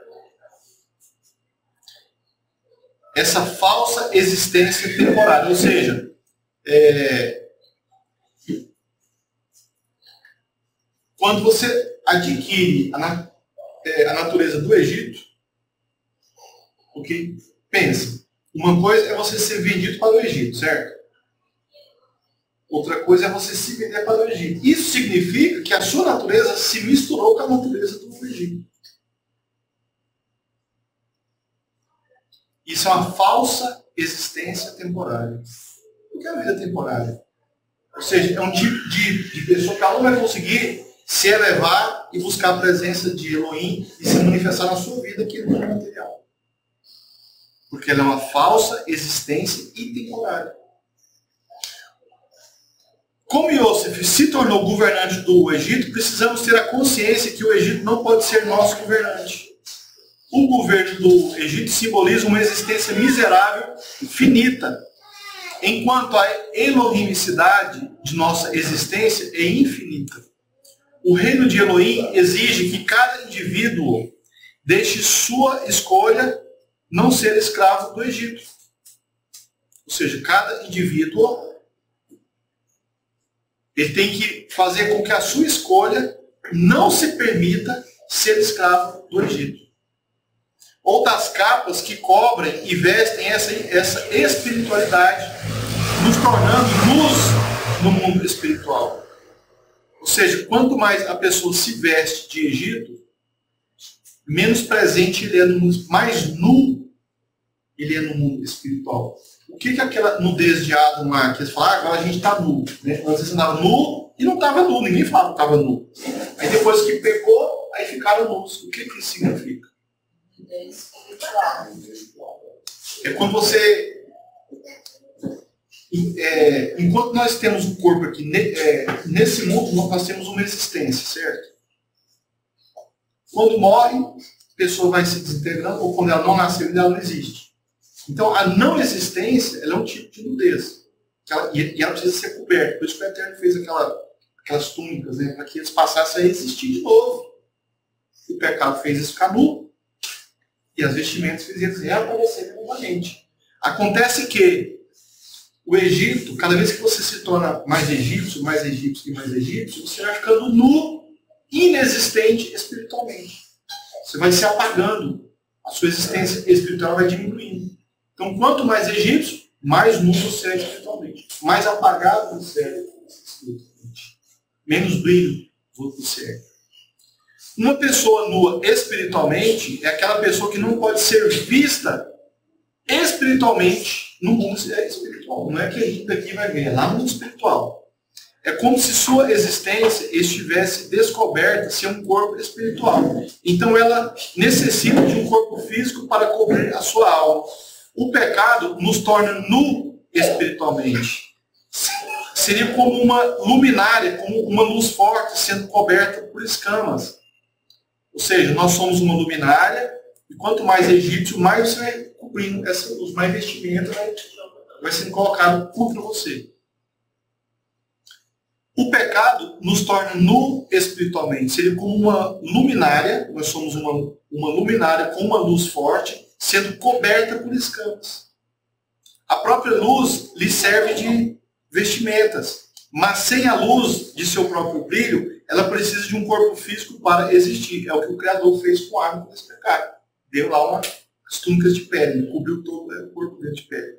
essa falsa existência temporária, ou seja, quando você adquire a natureza do Egito, ok? Pensa, uma coisa é você ser vendido para o Egito, certo? Outra coisa é você se vender para o Egito. Isso significa que a sua natureza se misturou com a natureza do Egito. Isso é uma falsa existência temporária. O que é a vida temporária? Ou seja, é um tipo de pessoa que ela não vai conseguir se elevar e buscar a presença de Elohim e se manifestar na sua vida aqui no mundo material. Porque ela é uma falsa existência intemporária. Como Yosef se tornou governante do Egito, precisamos ter a consciência que o Egito não pode ser nosso governante. O governo do Egito simboliza uma existência miserável e finita, enquanto a elohimicidade de nossa existência é infinita. O reino de Elohim exige que cada indivíduo deixe sua escolha não ser escravo do Egito. Ou seja, cada indivíduo ele tem que fazer com que a sua escolha não se permita ser escravo do Egito. Ou das capas que cobrem e vestem essa espiritualidade, nos tornando luz no mundo espiritual. Ou seja, quanto mais a pessoa se veste de Egito, menos presente ele é no mundo, mais nu ele é no mundo espiritual. O que é aquela nudez de Adão lá, que eles falam, agora a gente está nu. Né? Às vezes andava nu e não estava nu, ninguém falava que estava nu. Aí depois que pecou, aí ficaram nus. O que isso significa? É quando você... enquanto nós temos um corpo aqui, nesse mundo nós temos uma existência, certo? Quando morre, a pessoa vai se desintegrando, ou quando ela não nasceu, ela não existe. Então, a não existência, ela é um tipo de nudez. E ela precisa ser coberta. Por isso que o Eterno fez aquelas túnicas, né, para que eles passassem a existir de novo. O pecado fez isso ficar nu, e as vestimentas fez eles reaparecerem novamente. Acontece que o Egito, cada vez que você se torna mais egípcio, você vai ficando nu, inexistente espiritualmente. Você vai se apagando. A sua existência espiritual vai diminuindo. Então, quanto mais egípcio, mais nu você é espiritualmente. Mais apagado você é espiritualmente. Menos brilho você é. Uma pessoa nua espiritualmente é aquela pessoa que não pode ser vista espiritualmente no mundo espiritual. Não é que a gente daqui vai ver, é lá no mundo espiritual. É como se sua existência estivesse descoberta sem um corpo espiritual. Então ela necessita de um corpo físico para cobrir a sua alma. O pecado nos torna nu espiritualmente. Seria como uma luminária, como uma luz forte sendo coberta por escamas. Ou seja, nós somos uma luminária, e quanto mais egípcio, mais você vai cobrindo essa luz, mais vestimenta vai sendo colocado contra você. O pecado nos torna nu espiritualmente. Seria como uma luminária, nós somos uma luminária com uma luz forte, sendo coberta por escamas. A própria luz lhe serve de vestimentas, mas sem a luz de seu próprio brilho, ela precisa de um corpo físico para existir. É o que o Criador fez com a água desse pecado. Deu lá umas túnicas de pele, cobriu todo o corpo dele de pele.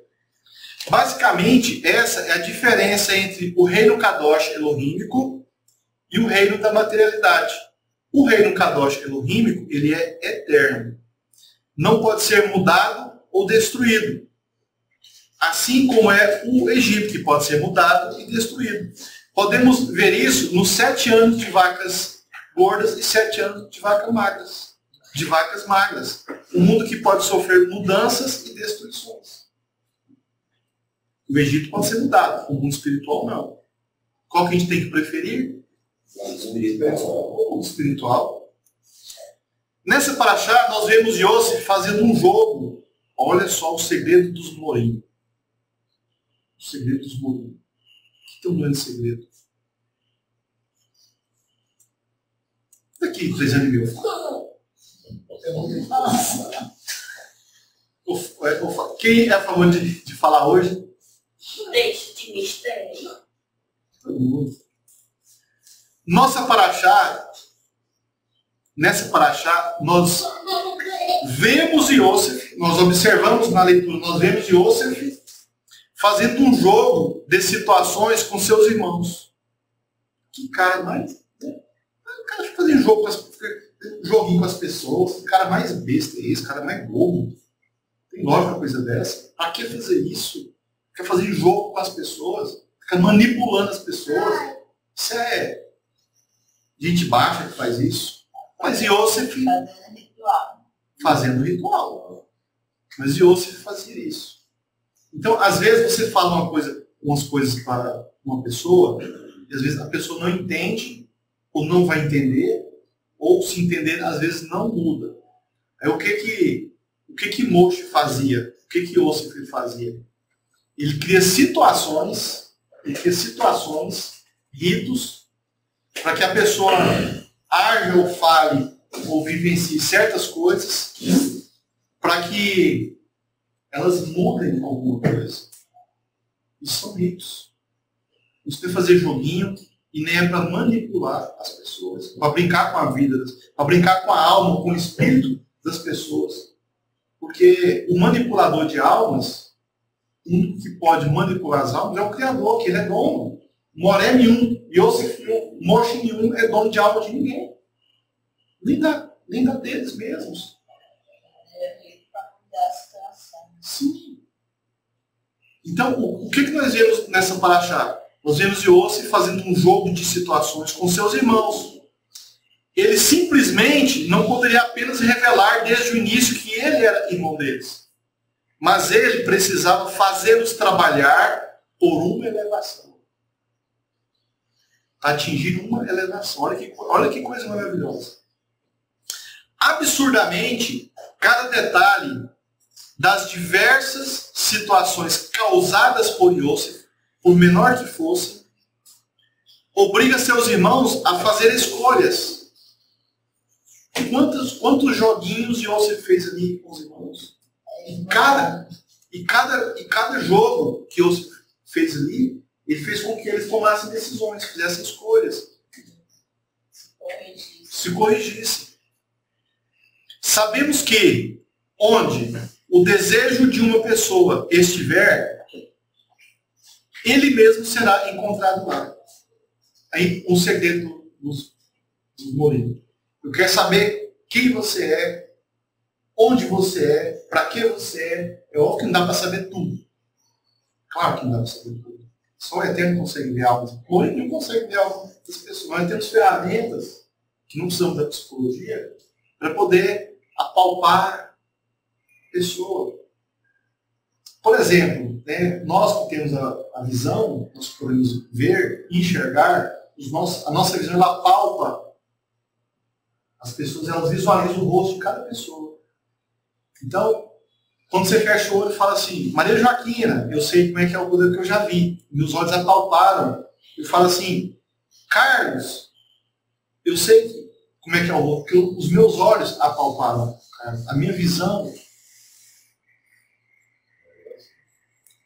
Basicamente, essa é a diferença entre o reino Kadosh Elohímico e o reino da materialidade. O reino Kadosh Elohímico, ele é eterno. Não pode ser mudado ou destruído. Assim como é o Egito, que pode ser mudado e destruído. Podemos ver isso nos 7 anos de vacas gordas e 7 anos de vacas magras. Um mundo que pode sofrer mudanças e destruições. O Egito pode ser mudado, o mundo espiritual não. Qual que a gente tem que preferir? O mundo espiritual. Nessa paraxá, nós vemos Yosef fazendo um jogo. Olha só o segredo dos Morim. O segredo dos Morim. Que é um grande segredo. Aqui, 3 anos e meio. Quem é a favor de falar hoje? Deixa de mistério. Todo mundo. Nossa paraxá, nessa paraxá, nós vemos Yosef, nós observamos na leitura, nós vemos Yosef fazendo um jogo de situações com seus irmãos. Que cara mais... O cara fica fazendo joguinho com as pessoas, o cara mais besta é esse, o cara mais bobo. Tem lógica uma coisa dessa? Pra que fazer isso? Fica fazendo jogo com as pessoas, fica manipulando as pessoas. Isso é gente baixa que faz isso. Mas Yosef fazendo ritual. Mas Yosef fazia isso. Então, às vezes você fala umas coisas para uma pessoa, e às vezes a pessoa não entende, ou não vai entender, ou se entender, às vezes não muda. Aí o que Moshe fazia? O que Yosef fazia? Ele cria situações, ritos, para que a pessoa haja ou fale, ou vivencie certas coisas, para que elas mudem alguma coisa. Isso são ritos. Isso não é fazer joguinho, e nem é para manipular as pessoas, para brincar com a vida, para brincar com a alma, com o espírito das pessoas. Porque o manipulador de almas, o único que pode manipular as almas é o Criador, que ele é dono. Moré nenhum, Yosef nenhum, Moshe nenhum é dono de alma de ninguém. Nem da deles mesmos. Sim. Então, o que nós vemos nessa paraxá? Nós vemos Yosef fazendo um jogo de situações com seus irmãos. Ele simplesmente não poderia apenas revelar desde o início que ele era irmão deles. Mas ele precisava fazê-los trabalhar por uma elevação. Atingir uma elevação. Olha que coisa maravilhosa. Absurdamente, cada detalhe das diversas situações causadas por Yosef, por menor que fosse, obriga seus irmãos a fazer escolhas. Quantos joguinhos Yosef fez ali com os irmãos? E cada jogo que Yosef fez ali, ele fez com que eles tomassem decisões, fizessem escolhas. Se corrigissem. Sabemos que onde o desejo de uma pessoa estiver, ele mesmo será encontrado lá. Aí um segredo dos Morim. Eu quero saber quem você é, onde você é, para que você é. É óbvio que não dá para saber tudo. Claro que não dá para saber tudo. Só o Eterno consegue ver algo. O Morim não consegue ver algo das pessoas. Nós temos ferramentas que não precisamos da psicologia para poder apalpar a pessoa. Por exemplo, né, nós que temos a visão, nós podemos ver, enxergar, a nossa visão ela palpa. As pessoas elas visualizam o rosto de cada pessoa. Então, quando você fecha o olho e fala assim, Maria Joaquina, eu sei como é que é o poder que eu já vi. Meus olhos apalparam. Eu falo assim, Carlos, eu sei como é que é o rosto, porque os meus olhos apalparam. A minha visão.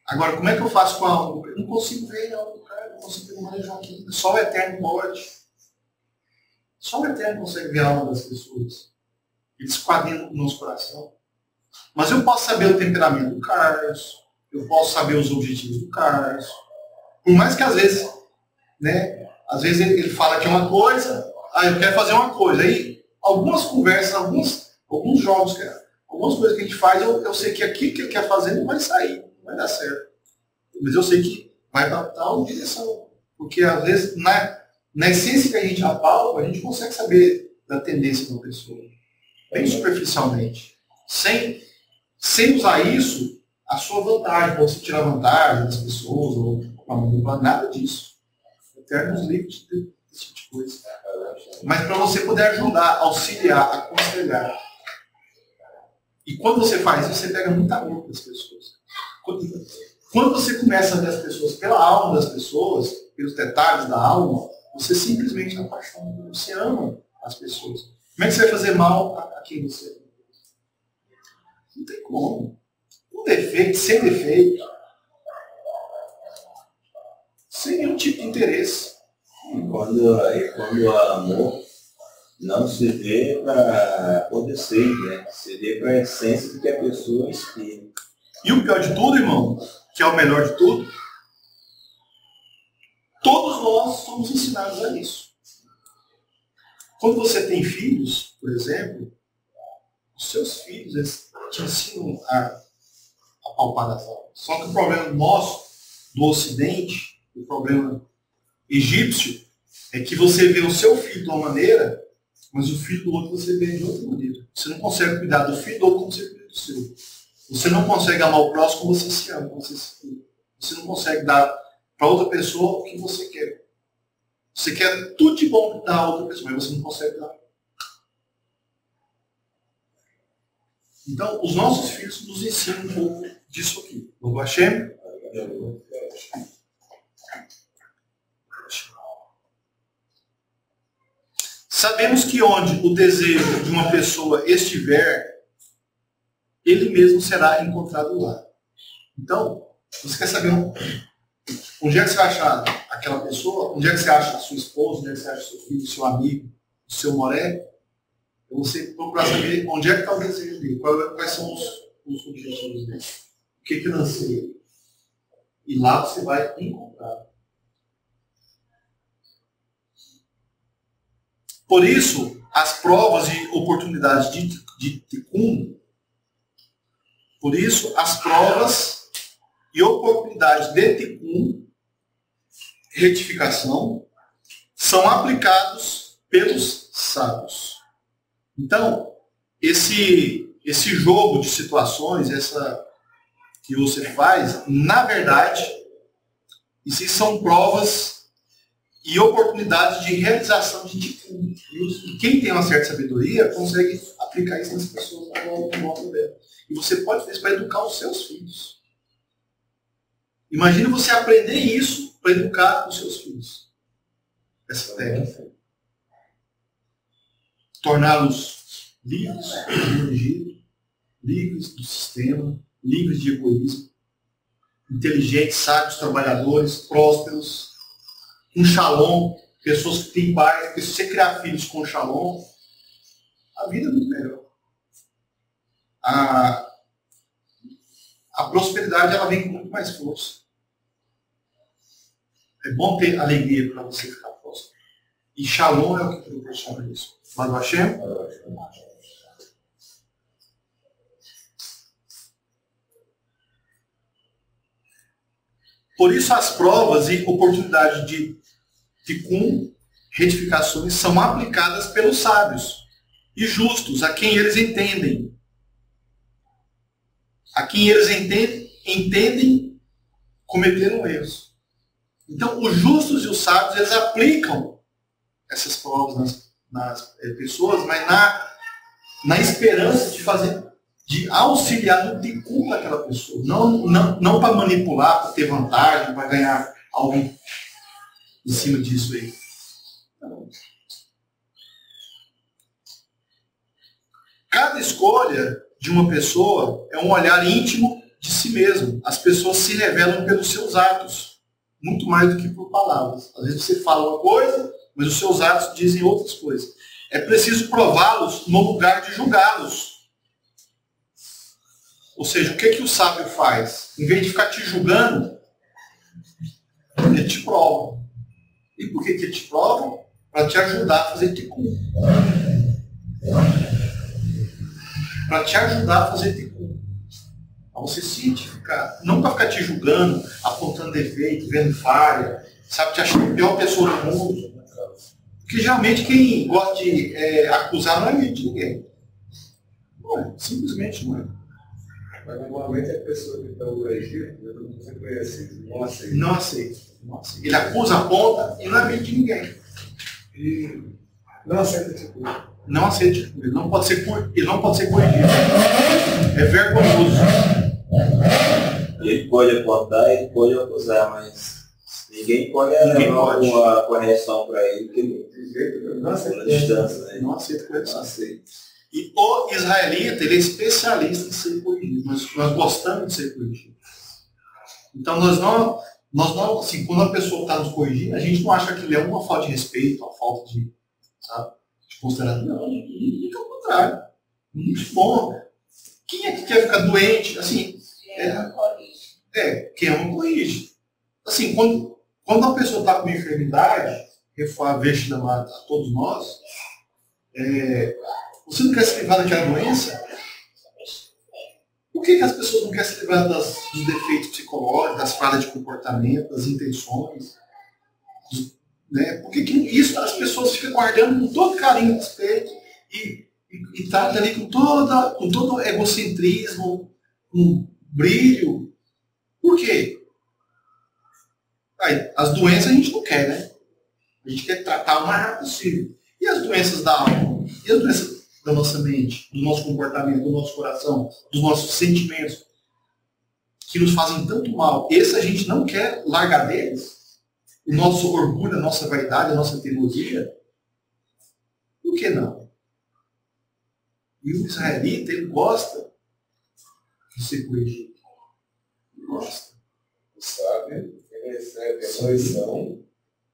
Agora, como é que eu faço com a alma? Eu não consigo ver a alma do cara, não consigo ver o Maria Joaquina. Só o Eterno pode. Só o Eterno consegue ver a alma das pessoas. Ele esquadrinha no nosso coração. Mas eu posso saber o temperamento do Carlos, eu posso saber os objetivos do Carlos. Por mais que às vezes, né? Às vezes ele fala que é uma coisa, eu quero fazer uma coisa. Aí, algumas conversas, alguns jogos, algumas coisas que a gente faz, eu sei que aquilo que ele quer fazer não vai sair, não vai dar certo. Mas eu sei que vai para tal direção. Porque, às vezes, na essência que a gente apalpa, a gente consegue saber da tendência de uma pessoa. Bem superficialmente. Sem usar isso, a sua vantagem, você tirar vantagem das pessoas, ou manipular, nada disso. Eternos livros desse tipo de coisa. Mas para você poder ajudar, auxiliar, aconselhar. E quando você faz isso, você pega muita amor das pessoas. Quando você começa a ver as pessoas pela alma das pessoas, pelos detalhes da alma, você simplesmente apaixona, você ama as pessoas. Como é que você vai fazer mal a quem você ama? Não tem como. Com defeito, sem defeito. Sem nenhum tipo de interesse. Quando o amor não se vê para poder ser, né? Se vê para a essência do que a pessoa inspira. E o pior de tudo, irmão, que é o melhor de tudo, todos nós somos ensinados a isso. Quando você tem filhos, por exemplo, os seus filhos eles te ensinam a palpar das almas. Só que o problema nosso, do Ocidente, o problema egípcio, é que você vê o seu filho de uma maneira, mas o filho do outro você vê de outra maneira. Você não consegue cuidar do filho do outro como você cuida do seu. Você não consegue amar o próximo como você se ama, como você se cuida. Você não consegue dar para outra pessoa o que você quer. Você quer tudo de bom dar a outra pessoa, mas você não consegue dar. Então, os nossos filhos nos ensinam um pouco disso aqui. Louvado Hashem. Sabemos que onde o desejo de uma pessoa estiver, ele mesmo será encontrado lá. Então, você quer saber onde é que você vai achar aquela pessoa? Onde é que você acha a sua esposa? Onde é que você acha o seu filho, o seu amigo, o seu moré? Você procurar saber onde é que está o desejo dele, quais são os objetivos dele, o que anseia. E lá você vai encontrar. Por isso, as provas e oportunidades de Tikkun, por isso, as provas e oportunidades de Tikkun, retificação, são aplicados pelos sábios. Então, esse jogo de situações, que você faz, na verdade, isso são provas e oportunidades de realização de Tikkun. E quem tem uma certa sabedoria consegue aplicar isso nas pessoas em volta dela. E você pode fazer isso para educar os seus filhos. Imagina você aprender isso para educar os seus filhos. Essa técnica. Torná-los livres do Egito, livres do sistema, livres de egoísmo, inteligentes, sábios, trabalhadores, prósperos, com shalom, pessoas que têm paz, porque se você criar filhos com shalom, a vida é muito melhor. A prosperidade ela vem com muito mais força. É bom ter alegria para você ficar próspero. E shalom é o que proporciona isso. Mas o Hashem? Por isso as provas e oportunidades de Tikkun, retificações, são aplicadas pelos sábios e justos, a quem eles entendem. A quem eles entendem cometeram erros. Então, os justos e os sábios, eles aplicam essas provas nas pessoas, mas na esperança de auxiliar no Tikkun daquela pessoa. Não para manipular, para ter vantagem, para ganhar algo em cima disso aí. Cada escolha de uma pessoa é um olhar íntimo de si mesmo. As pessoas se revelam pelos seus atos, muito mais do que por palavras. Às vezes você fala uma coisa, mas os seus atos dizem outras coisas. É preciso prová-los no lugar de julgá-los. Ou seja, o que o sábio faz? Em vez de ficar te julgando, ele te prova. E por que ele te prova? para te ajudar a fazer tikkun. Para te ajudar a fazer tikkun. Para você se identificar. Não para ficar te julgando, apontando defeito, vendo falha, sabe, te achando a pior pessoa do mundo. Porque geralmente quem gosta de acusar não é amigo de ninguém. Não é, simplesmente não é. Mas normalmente a pessoa que está no Egito, você conhece, não aceita. Não aceita. Não aceita. Ele acusa, aponta e não é amigo de ninguém. E não aceita tipo. Não aceita. Ele não pode ser corrigido. É vergonhoso. Ele pode apontar, ele pode acusar, mas ninguém pode levar uma correção para ele, porque ele Não aceita. a distância, né? Não aceita Não correção. aceita. E o israelita, ele é especialista em ser corrigido. Nós gostamos de ser corrigido. Então nós não, assim, quando a pessoa está nos corrigindo, a gente não acha que ele é uma falta de respeito, uma falta de, sabe, de consideração. Não, é o contrário. Muito bom. Quem é que quer ficar doente? Assim, quem ama corrige. Assim, quando a pessoa está com uma enfermidade, a veste a todos nós, você não quer se livrar daquela doença? Por que as pessoas não querem se livrar dos defeitos psicológicos, das falhas de comportamento, das intenções? Né? Por que isso as pessoas ficam guardando com todo carinho e respeito e tratam ali com todo egocentrismo, com brilho? Por quê? Aí, as doenças a gente não quer, né? A gente quer tratar o mais rápido possível. E as doenças da alma? E as doenças da nossa mente, do nosso comportamento, do nosso coração, dos nossos sentimentos, que nos fazem tanto mal? Esse a gente não quer largar deles? O nosso orgulho, a nossa vaidade, a nossa teimosia? Por que não? E o israelita, ele gosta de ser corrigido. Ele gosta. Sabe? Ele recebe a correção.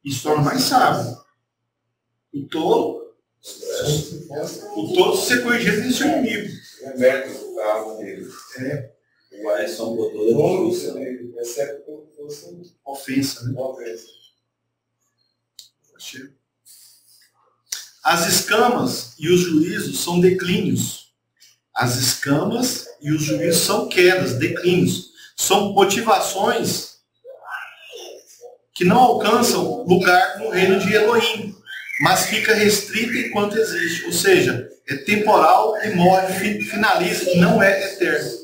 E se torna mais sábio. O tolo, se ser corrigido, tem seu inimigo. Remédio da alma dele. O Arisson botou Como da justiça. ele recebe como se fosse Ofensa, né? uma ofensa. As escamas e os juízos são declínios. As escamas e os juízos são quedas, declínios. São motivações que não alcançam lugar no reino de Elohim, mas fica restrita enquanto existe. Ou seja, é temporal e morre, finaliza e não é eterno.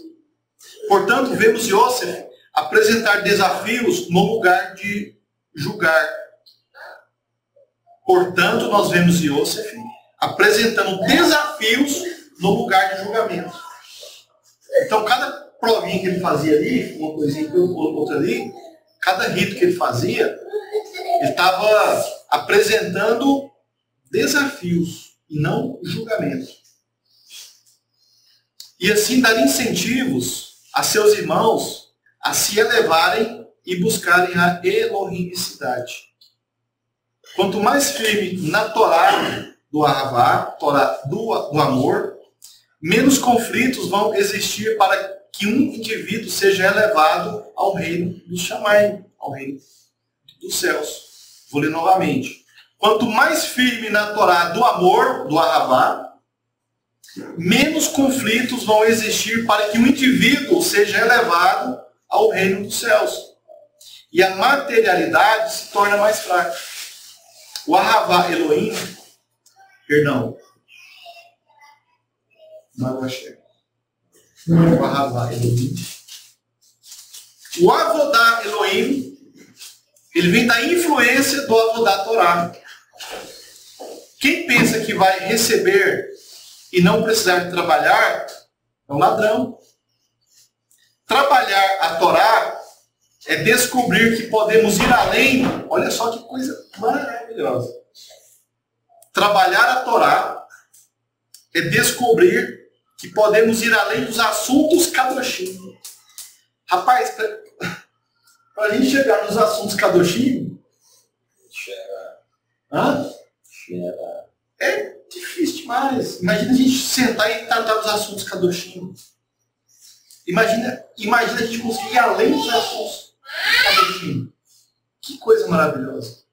Portanto, vemos Yosef apresentar desafios no lugar de julgar. Portanto, nós vemos Yosef apresentando desafios no lugar de julgamento. Então, cada provinha que ele fazia ali, uma coisinha outra ali, cada rito que ele fazia, ele estava apresentando desafios e não julgamento. E assim dar incentivos a seus irmãos a se elevarem e buscarem a elohimicidade. Quanto mais firme na Torá do Ahavá, Torá do amor, menos conflitos vão existir para que um indivíduo seja elevado ao reino dos Shamayim, ao reino dos céus. Vou ler novamente. Quanto mais firme na Torá do amor, do Ahavá, menos conflitos vão existir para que um indivíduo seja elevado ao reino dos céus. E a materialidade se torna mais fraca. O Ahavá Elohim, o Ahavá Elohim. O Avodá Elohim, ele vem da influência do Avodá Torá. Quem pensa que vai receber e não precisar trabalhar, é um ladrão. Trabalhar a Torá é descobrir que podemos ir além. Olha só que coisa maravilhosa. Trabalhar a Torá é descobrir que podemos ir além dos assuntos kadoshim. Rapaz, para a gente chegar nos assuntos kadoshim, é difícil demais. Imagina a gente sentar e tratar dos assuntos kadoshim. Imagina a gente conseguir ir além dos assuntos kadoshim. Que coisa maravilhosa.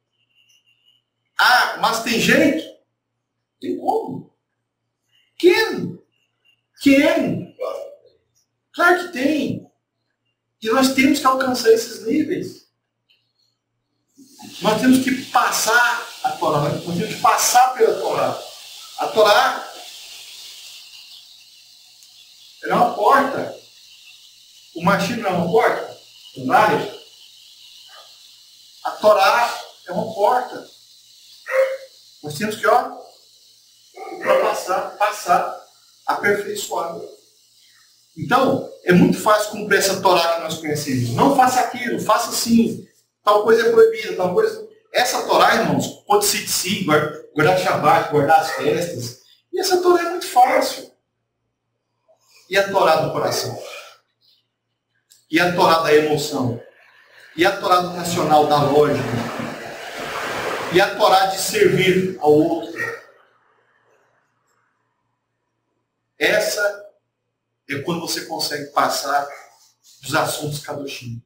Ah, mas tem jeito? Tem como? Quem? Claro que tem. E nós temos que alcançar esses níveis. Nós temos que passar a Torá, nós temos que passar pela Torá. A Torá é uma porta. O machismo não é uma porta? Horário. A Torá é uma porta. Nós temos que, para passar, aperfeiçoar. Então, é muito fácil cumprir essa Torá que nós conhecemos. Não faça aquilo, faça assim. Tal coisa é proibida, tal coisa... Essa Torá, irmãos, pode ser de si, guardar Shabbat, guardar as festas. E essa Torá é muito fácil. E a Torá do coração? E a Torá da emoção? E a Torá do racional, da lógica? E a Torá de servir ao outro? Essa é quando você consegue passar dos assuntos kadoshim.